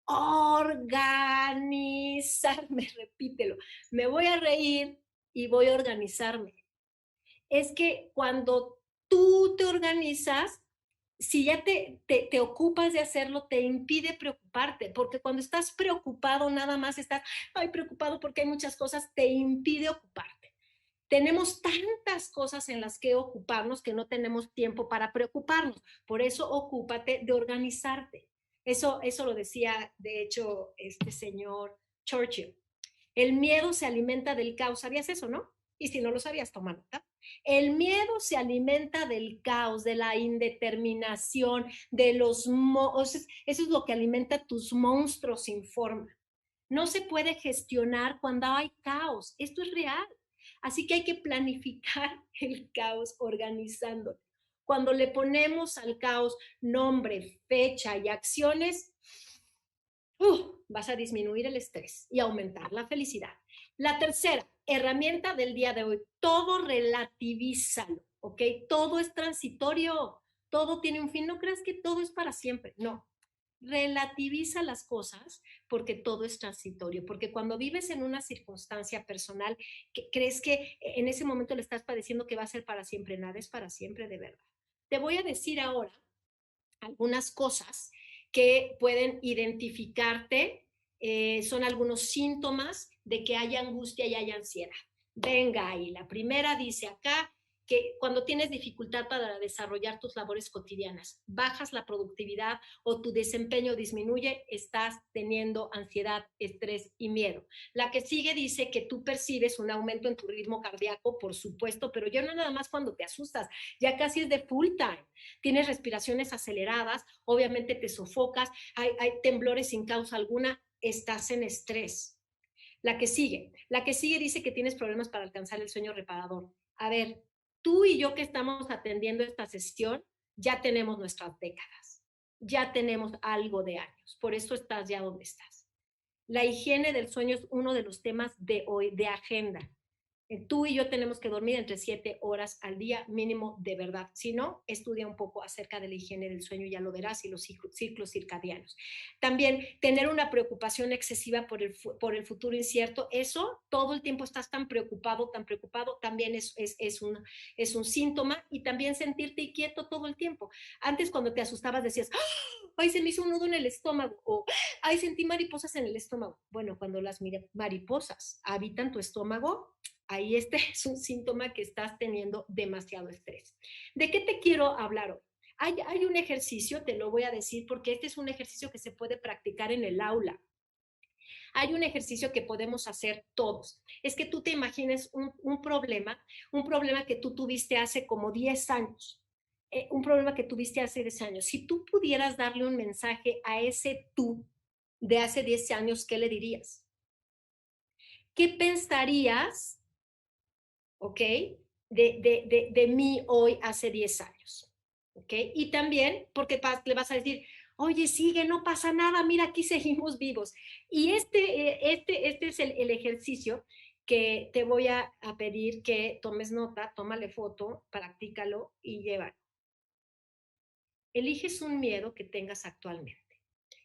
Organizarme, repítelo. Me voy a reír y voy a organizarme. Es que cuando tú te organizas, si ya te ocupas de hacerlo, te impide preocuparte, porque cuando estás preocupado, nada más estás, ay, preocupado porque hay muchas cosas, te impide ocuparte. Tenemos tantas cosas en las que ocuparnos que no tenemos tiempo para preocuparnos. Por eso, ocúpate de organizarte. Eso lo decía, de hecho, este señor Churchill. El miedo se alimenta del caos. ¿Sabías eso, no? Y si no lo sabías, toma nota. El miedo se alimenta del caos, de la indeterminación, de los... Eso es lo que alimenta tus monstruos sin forma. No se puede gestionar cuando hay caos. Esto es real. Así que hay que planificar el caos organizándolo. Cuando le ponemos al caos nombre, fecha y acciones, vas a disminuir el estrés y aumentar la felicidad. La tercera herramienta del día de hoy, todo relativízalo, ¿ok? Todo es transitorio, todo tiene un fin. No creas que todo es para siempre, no. Relativiza las cosas porque todo es transitorio, porque cuando vives en una circunstancia personal que crees que en ese momento le estás padeciendo que va a ser para siempre, nada es para siempre de verdad. Te voy a decir ahora algunas cosas que pueden identificarte, son algunos síntomas de que hay angustia y hay ansiedad. Venga ahí, la primera dice acá que cuando tienes dificultad para desarrollar tus labores cotidianas, bajas la productividad o tu desempeño disminuye, estás teniendo ansiedad, estrés y miedo. La que sigue dice que tú percibes un aumento en tu ritmo cardíaco, por supuesto, pero ya no nada más cuando te asustas, ya casi es de full time. Tienes respiraciones aceleradas, obviamente te sofocas, hay temblores sin causa alguna, estás en estrés. La que sigue dice que tienes problemas para alcanzar el sueño reparador. A ver, tú y yo que estamos atendiendo esta sesión, ya tenemos nuestras décadas, ya tenemos algo de años, por eso estás ya donde estás. La higiene del sueño es uno de los temas de hoy, de agenda. Tú y yo tenemos que dormir entre 7 horas al día mínimo de verdad. Si no, estudia un poco acerca de la higiene del sueño, ya lo verás, y los ciclos circadianos. También tener una preocupación excesiva por el futuro incierto, eso, todo el tiempo estás tan preocupado, también es un síntoma. Y también sentirte inquieto todo el tiempo. Antes cuando te asustabas decías, ay, se me hizo un nudo en el estómago, o ay, sentí mariposas en el estómago. Bueno, cuando las mariposas habitan tu estómago, ahí este es un síntoma que estás teniendo demasiado estrés. ¿De qué te quiero hablar hoy? Hay un ejercicio, te lo voy a decir, porque este es un ejercicio que se puede practicar en el aula. Hay un ejercicio que podemos hacer todos. Es que tú te imagines un problema que tú tuviste hace como 10 años. Un problema que tuviste hace 10 años. Si tú pudieras darle un mensaje a ese tú de hace 10 años, ¿qué le dirías? ¿Qué pensarías, ok, de mí hoy hace 10 años? ¿Ok? Y también porque le vas a decir, oye, sigue, no pasa nada, mira, aquí seguimos vivos. Y este es el ejercicio que te voy a pedir que tomes nota, tómale foto, practícalo y llévalo. Eliges un miedo que tengas actualmente.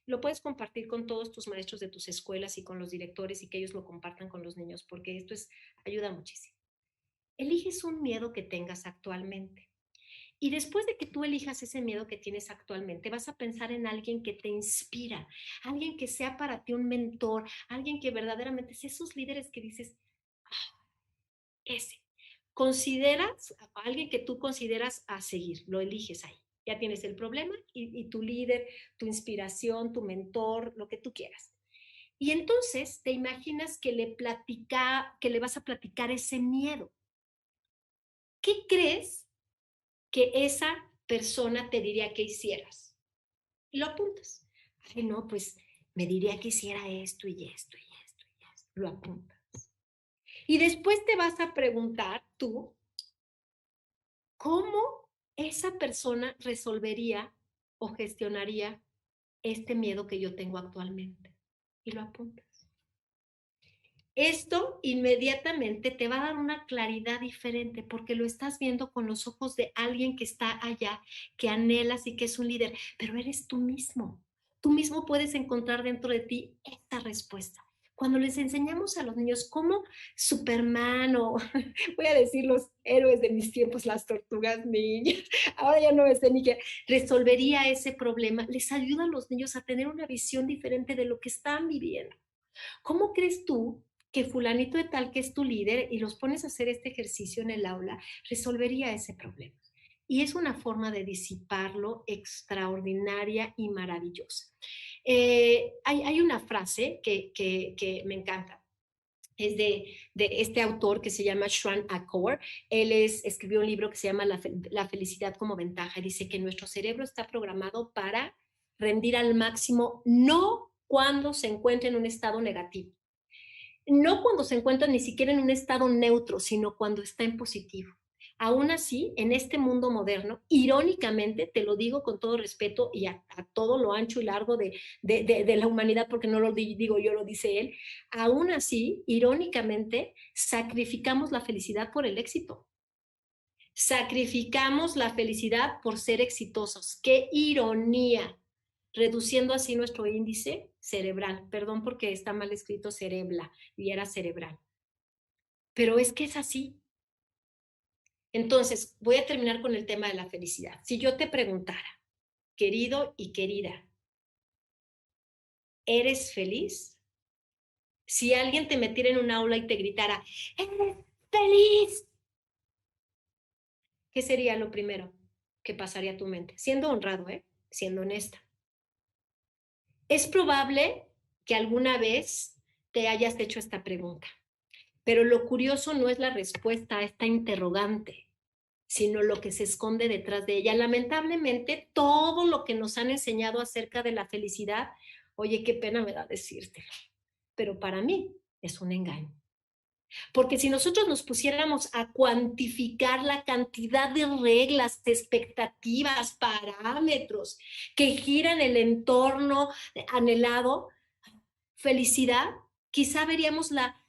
Lo puedes compartir con todos tus maestros de tus escuelas y con los directores, y que ellos lo compartan con los niños, porque esto ayuda muchísimo. Eliges un miedo que tengas actualmente. Y después de que tú elijas ese miedo que tienes actualmente, vas a pensar en alguien que te inspira, alguien que sea para ti un mentor, alguien que verdaderamente es esos líderes que dices, ese. Consideras a alguien que tú consideras a seguir, lo eliges ahí. Ya tienes el problema y tu líder, tu inspiración, tu mentor, lo que tú quieras. Y entonces te imaginas que le vas a platicar ese miedo. ¿Qué crees que esa persona te diría que hicieras? Y lo apuntas. Ay, no, pues me diría que hiciera esto y esto y esto y esto. Lo apuntas. Y después te vas a preguntar tú, ¿cómo esa persona resolvería o gestionaría este miedo que yo tengo actualmente? Y lo apuntas. Esto inmediatamente te va a dar una claridad diferente porque lo estás viendo con los ojos de alguien que está allá, que anhelas y que es un líder, pero eres tú mismo. Tú mismo puedes encontrar dentro de ti esta respuesta. Cuando les enseñamos a los niños cómo Superman o voy a decir los héroes de mis tiempos, las tortugas niñas, ahora ya no me sé ni qué, resolvería ese problema, les ayuda a los niños a tener una visión diferente de lo que están viviendo. ¿Cómo crees tú que fulanito de tal que es tu líder y los pones a hacer este ejercicio en el aula resolvería ese problema? Y es una forma de disiparlo extraordinaria y maravillosa. Hay una frase que me encanta. Es de este autor que se llama Shran Akor. Él escribió un libro que se llama La felicidad como ventaja. Dice que nuestro cerebro está programado para rendir al máximo, no cuando se encuentra en un estado negativo, no cuando se encuentra ni siquiera en un estado neutro, sino cuando está en positivo. Aún así, en este mundo moderno, irónicamente, te lo digo con todo respeto y a todo lo ancho y largo de la humanidad, porque no lo digo yo, lo dice él, aún así, irónicamente, sacrificamos la felicidad por el éxito. Sacrificamos la felicidad por ser exitosos. ¡Qué ironía! Reduciendo así nuestro índice cerebral. Perdón porque está mal escrito cerebla y era cerebral. Pero es que es así. Entonces, voy a terminar con el tema de la felicidad. Si yo te preguntara, querido y querida, ¿eres feliz? Si alguien te metiera en un aula y te gritara, ¡eres feliz! ¿Qué sería lo primero que pasaría a tu mente? Siendo honrado, siendo honesta. Es probable que alguna vez te hayas hecho esta pregunta, pero lo curioso no es la respuesta a esta interrogante, sino lo que se esconde detrás de ella. Lamentablemente, todo lo que nos han enseñado acerca de la felicidad, oye, qué pena me da decírtelo, pero para mí es un engaño. Porque si nosotros nos pusiéramos a cuantificar la cantidad de reglas, de expectativas, parámetros que giran el entorno anhelado, felicidad, quizá veríamos la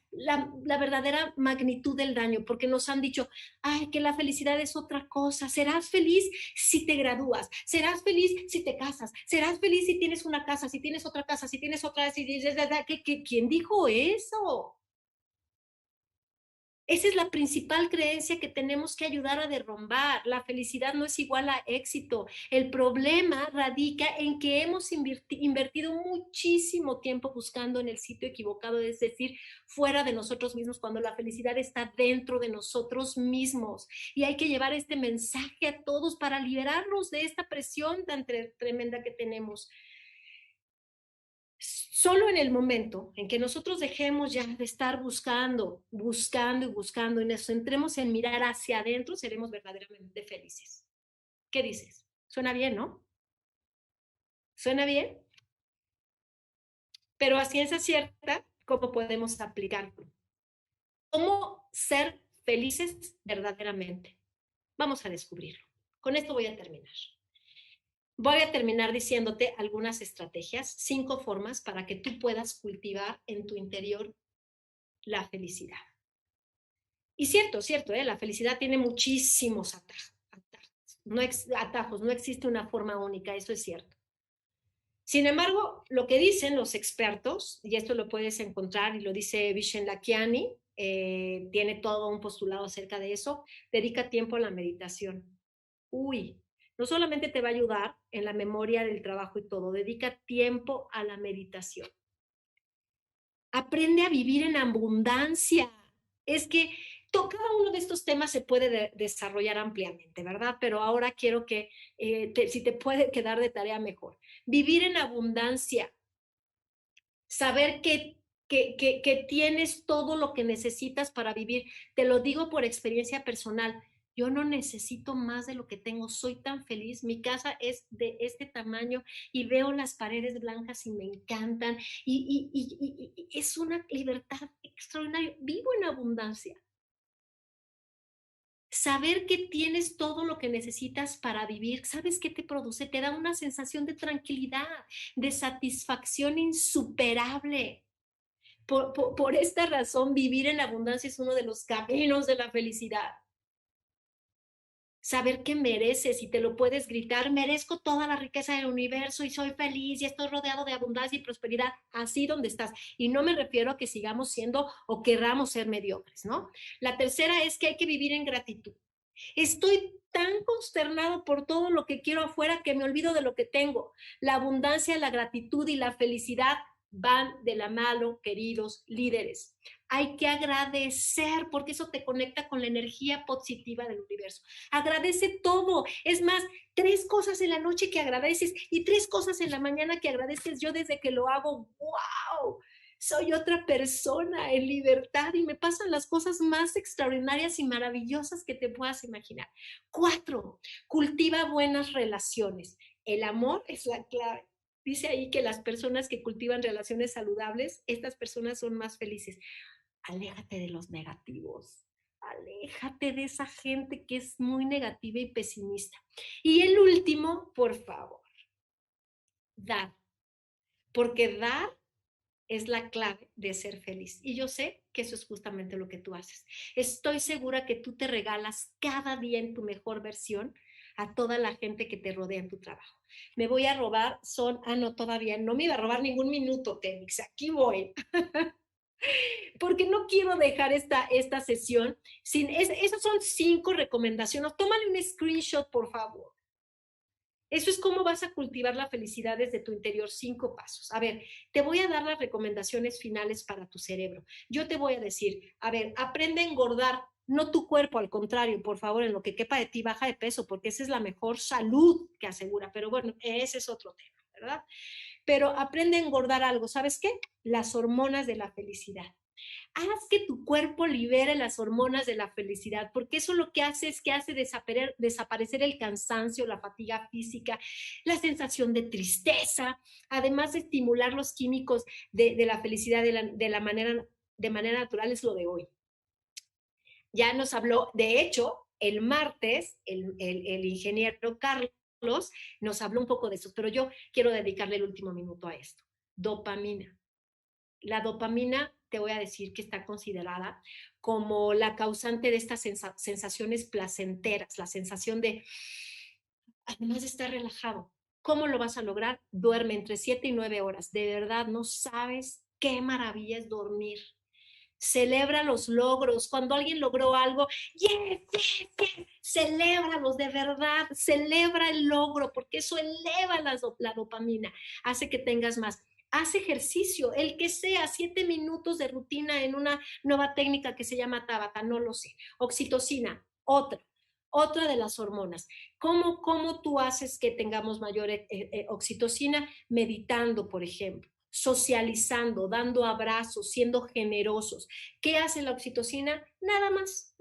verdadera magnitud del daño, porque nos han dicho, ay, que la felicidad es otra cosa, serás feliz si te gradúas, serás feliz si te casas, serás feliz si tienes una casa, si tienes otra casa, si tienes otra, ¿quién dijo eso? Esa es la principal creencia que tenemos que ayudar a derrumbar. La felicidad no es igual a éxito. El problema radica en que hemos invertido muchísimo tiempo buscando en el sitio equivocado, es decir, fuera de nosotros mismos, cuando la felicidad está dentro de nosotros mismos. Y hay que llevar este mensaje a todos para liberarnos de esta presión tan tremenda que tenemos. Solo en el momento en que nosotros dejemos ya de estar buscando y nos centremos en mirar hacia adentro, seremos verdaderamente felices. ¿Qué dices? Suena bien, ¿no? ¿Suena bien? Pero a ciencia cierta, ¿cómo podemos aplicarlo? ¿Cómo ser felices verdaderamente? Vamos a descubrirlo. Con esto voy a terminar. Voy a terminar diciéndote algunas estrategias, 5 formas para que tú puedas cultivar en tu interior la felicidad. Y cierto, la felicidad tiene muchísimos atajos, no existe una forma única, eso es cierto. Sin embargo, lo que dicen los expertos, y esto lo puedes encontrar y lo dice Vishen Lakhiani, tiene todo un postulado acerca de eso, dedica tiempo a la meditación. No solamente te va a ayudar en la memoria del trabajo y todo, dedica tiempo a la meditación. Aprende a vivir en abundancia. Es que cada uno de estos temas se puede desarrollar ampliamente, ¿verdad? Pero ahora quiero que, si te puede quedar de tarea mejor. Vivir en abundancia. Saber que tienes todo lo que necesitas para vivir. Te lo digo por experiencia personal. Yo no necesito más de lo que tengo. Soy tan feliz. Mi casa es de este tamaño y veo las paredes blancas y me encantan. Y es una libertad extraordinaria. Vivo en abundancia. Saber que tienes todo lo que necesitas para vivir, ¿sabes qué te produce? Te da una sensación de tranquilidad, de satisfacción insuperable. Por esta razón, vivir en abundancia es uno de los caminos de la felicidad. Saber que mereces y te lo puedes gritar, merezco toda la riqueza del universo y soy feliz y estoy rodeado de abundancia y prosperidad, así donde estás. Y no me refiero a que sigamos siendo o querramos ser mediocres, ¿no? La tercera es que hay que vivir en gratitud. Estoy tan consternado por todo lo que quiero afuera que me olvido de lo que tengo. La abundancia, la gratitud y la felicidad van de la mano, queridos líderes. Hay que agradecer porque eso te conecta con la energía positiva del universo. Agradece todo. Es más, 3 cosas en la noche que agradeces y 3 cosas en la mañana que agradeces. Yo desde que lo hago, ¡wow! Soy otra persona en libertad y me pasan las cosas más extraordinarias y maravillosas que te puedas imaginar. 4, cultiva buenas relaciones. El amor es la clave. Dice ahí que las personas que cultivan relaciones saludables, estas personas son más felices. Aléjate de los negativos. Aléjate de esa gente que es muy negativa y pesimista. Y el último, por favor, dar. Porque dar es la clave de ser feliz. Y yo sé que eso es justamente lo que tú haces. Estoy segura que tú te regalas cada día en tu mejor versión a toda la gente que te rodea en tu trabajo. Me voy a robar, no, todavía no me iba a robar ningún minuto, Ténix, aquí voy. Porque no quiero dejar esta sesión sin, esas son 5 recomendaciones. Tómale un screenshot, por favor. Eso es cómo vas a cultivar la felicidad desde tu interior, 5 pasos. A ver, te voy a dar las recomendaciones finales para tu cerebro. Yo te voy a decir, a ver, aprende a engordar, no tu cuerpo, al contrario, por favor, en lo que quepa de ti, baja de peso, porque esa es la mejor salud que asegura. Pero bueno, ese es otro tema, ¿verdad? Pero aprende a engordar algo, ¿sabes qué? Las hormonas de la felicidad. Haz que tu cuerpo libere las hormonas de la felicidad, porque eso lo que hace es que hace desaparecer el cansancio, la fatiga física, la sensación de tristeza, además de estimular los químicos de la felicidad de manera natural, es lo de hoy. Ya nos habló, de hecho, el martes, el ingeniero Carlos nos habló un poco de eso, pero yo quiero dedicarle el último minuto a esto. Dopamina. La dopamina, te voy a decir que está considerada como la causante de estas sensaciones placenteras, la sensación de, además de estar relajado. ¿Cómo lo vas a lograr? Duerme entre 7 y 9 horas. De verdad, no sabes qué maravilla es dormir. Celebra los logros. Cuando alguien logró algo, yes, yes, yes, celébralos de verdad, celebra el logro, porque eso eleva la dopamina, hace que tengas más. Haz ejercicio, el que sea, 7 minutos de rutina en una nueva técnica que se llama Tabata, no lo sé. Oxitocina, otra de las hormonas. ¿Cómo tú haces que tengamos mayor oxitocina? Meditando, por ejemplo, socializando, dando abrazos, siendo generosos. ¿Qué hace la oxitocina? Nada más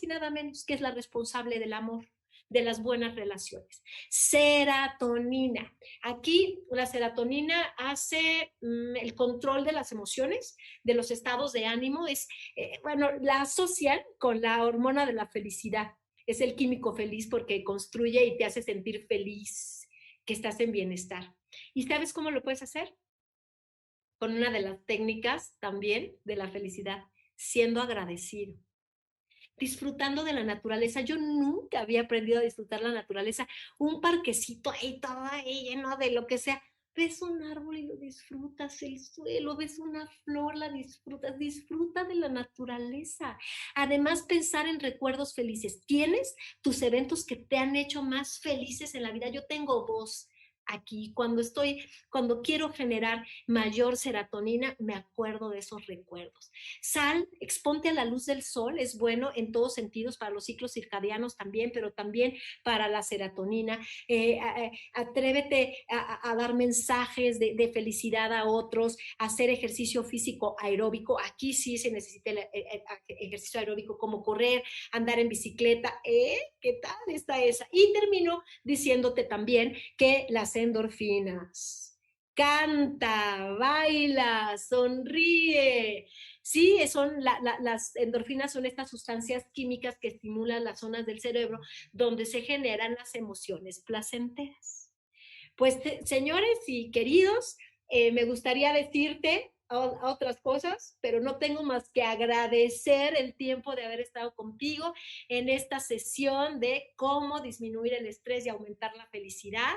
y nada menos, que es la responsable del amor, de las buenas relaciones. Serotonina. Aquí la serotonina hace el control de las emociones, de los estados de ánimo, bueno, la asocian con la hormona de la felicidad. Es el químico feliz porque construye y te hace sentir feliz, que estás en bienestar. ¿Y sabes cómo lo puedes hacer? Con una de las técnicas también de la felicidad, siendo agradecido, disfrutando de la naturaleza. Yo nunca había aprendido a disfrutar la naturaleza. Un parquecito ahí todo ahí lleno de lo que sea. Ves un árbol y lo disfrutas, el suelo, ves una flor, la disfrutas, disfruta de la naturaleza. Además, pensar en recuerdos felices. ¿Tienes tus eventos que te han hecho más felices en la vida? Yo tengo 2 aquí. Cuando quiero generar mayor serotonina, me acuerdo de esos recuerdos. Sal, exponte a la luz del sol, es bueno en todos sentidos para los ciclos circadianos también, pero también para la serotonina. Atrévete a dar mensajes de felicidad a otros, hacer ejercicio físico aeróbico. Aquí sí se necesita el ejercicio aeróbico como correr, andar en bicicleta. ¿Qué tal está esa? Y termino diciéndote también que las endorfinas. Canta, baila, sonríe. Sí, las endorfinas son estas sustancias químicas que estimulan las zonas del cerebro donde se generan las emociones placenteras. Pues, señores y queridos, me gustaría decirte a otras cosas, pero no tengo más que agradecer el tiempo de haber estado contigo en esta sesión de cómo disminuir el estrés y aumentar la felicidad.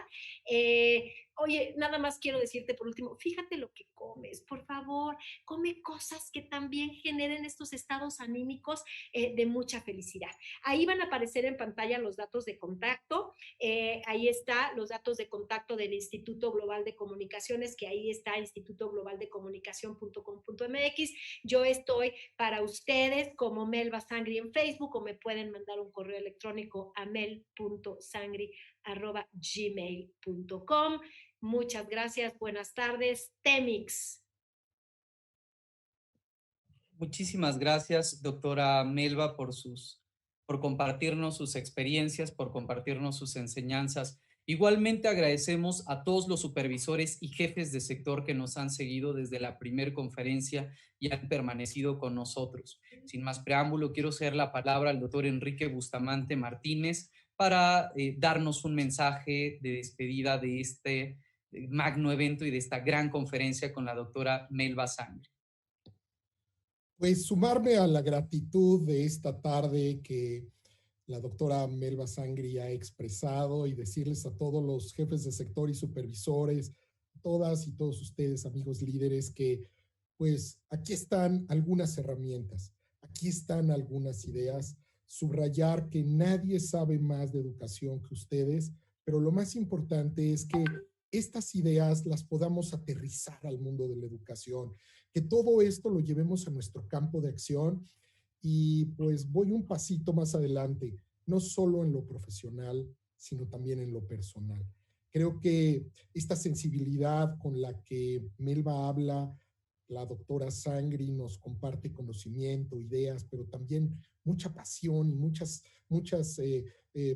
Oye, nada más quiero decirte por último, fíjate lo que comes, por favor, come cosas que también generen estos estados anímicos de mucha felicidad. Ahí van a aparecer en pantalla los datos de contacto, ahí está los datos de contacto del Instituto Global de Comunicaciones, que ahí está institutoglobaldecomunicacion.com.mx. Yo estoy para ustedes como Melba Sangri en Facebook, o me pueden mandar un correo electrónico a mel.sangri@gmail.com. Muchas gracias, buenas tardes. Temix. Muchísimas gracias, doctora Melba, por compartirnos sus experiencias, por compartirnos sus enseñanzas. Igualmente agradecemos a todos los supervisores y jefes de sector que nos han seguido desde la primera conferencia y han permanecido con nosotros. Sin más preámbulo, quiero ceder la palabra al doctor Enrique Bustamante Martínez para darnos un mensaje de despedida de este magno evento y de esta gran conferencia con la doctora Melba Sangri. Pues sumarme a la gratitud de esta tarde que la doctora Melba Sangri ha expresado y decirles a todos los jefes de sector y supervisores, todas y todos ustedes, amigos líderes, que pues aquí están algunas herramientas, aquí están algunas ideas, subrayar que nadie sabe más de educación que ustedes, pero lo más importante es que estas ideas las podamos aterrizar al mundo de la educación, que todo esto lo llevemos a nuestro campo de acción. Y pues voy un pasito más adelante, no solo en lo profesional, sino también en lo personal. Creo que esta sensibilidad con la que Melba habla, la doctora Sangri nos comparte conocimiento, ideas, pero también mucha pasión y muchas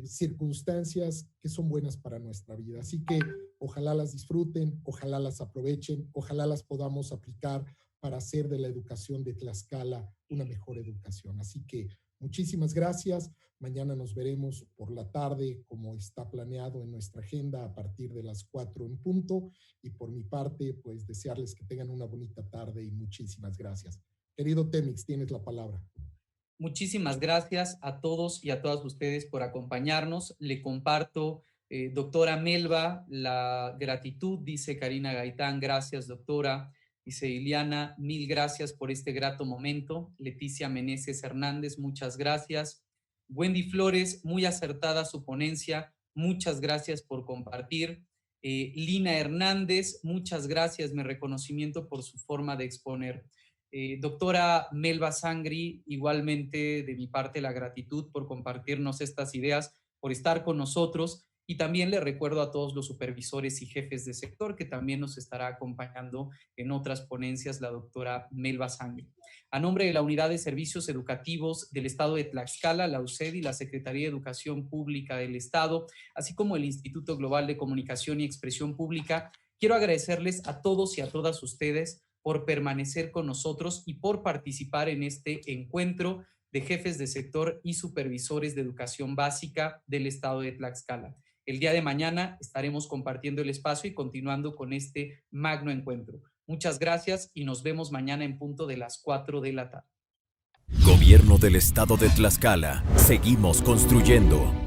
circunstancias que son buenas para nuestra vida. Así que ojalá las disfruten, ojalá las aprovechen, ojalá las podamos aplicar para hacer de la educación de Tlaxcala una mejor educación. Así que muchísimas gracias. Mañana nos veremos por la tarde, como está planeado en nuestra agenda, a partir de las 4 en punto. Y por mi parte, pues desearles que tengan una bonita tarde y muchísimas gracias. Querido Temix, tienes la palabra. Muchísimas gracias a todos y a todas ustedes por acompañarnos. Le comparto, doctora Melba, la gratitud, dice Karina Gaitán. Gracias, doctora. Dice Iliana, mil gracias por este grato momento. Leticia Meneses Hernández, muchas gracias. Wendy Flores, muy acertada su ponencia. Muchas gracias por compartir. Lina Hernández, muchas gracias. Mi reconocimiento por su forma de exponer. Doctora Melba Sangri, igualmente de mi parte la gratitud por compartirnos estas ideas, por estar con nosotros. Y también le recuerdo a todos los supervisores y jefes de sector que también nos estará acompañando en otras ponencias la doctora Melba Sangri. A nombre de la Unidad de Servicios Educativos del Estado de Tlaxcala, la UCED y la Secretaría de Educación Pública del Estado, así como el Instituto Global de Comunicación y Expresión Pública, quiero agradecerles a todos y a todas ustedes por permanecer con nosotros y por participar en este encuentro de jefes de sector y supervisores de educación básica del Estado de Tlaxcala. El día de mañana estaremos compartiendo el espacio y continuando con este magno encuentro. Muchas gracias y nos vemos mañana en punto de las 4 de la tarde. Gobierno del Estado de Tlaxcala. Seguimos construyendo.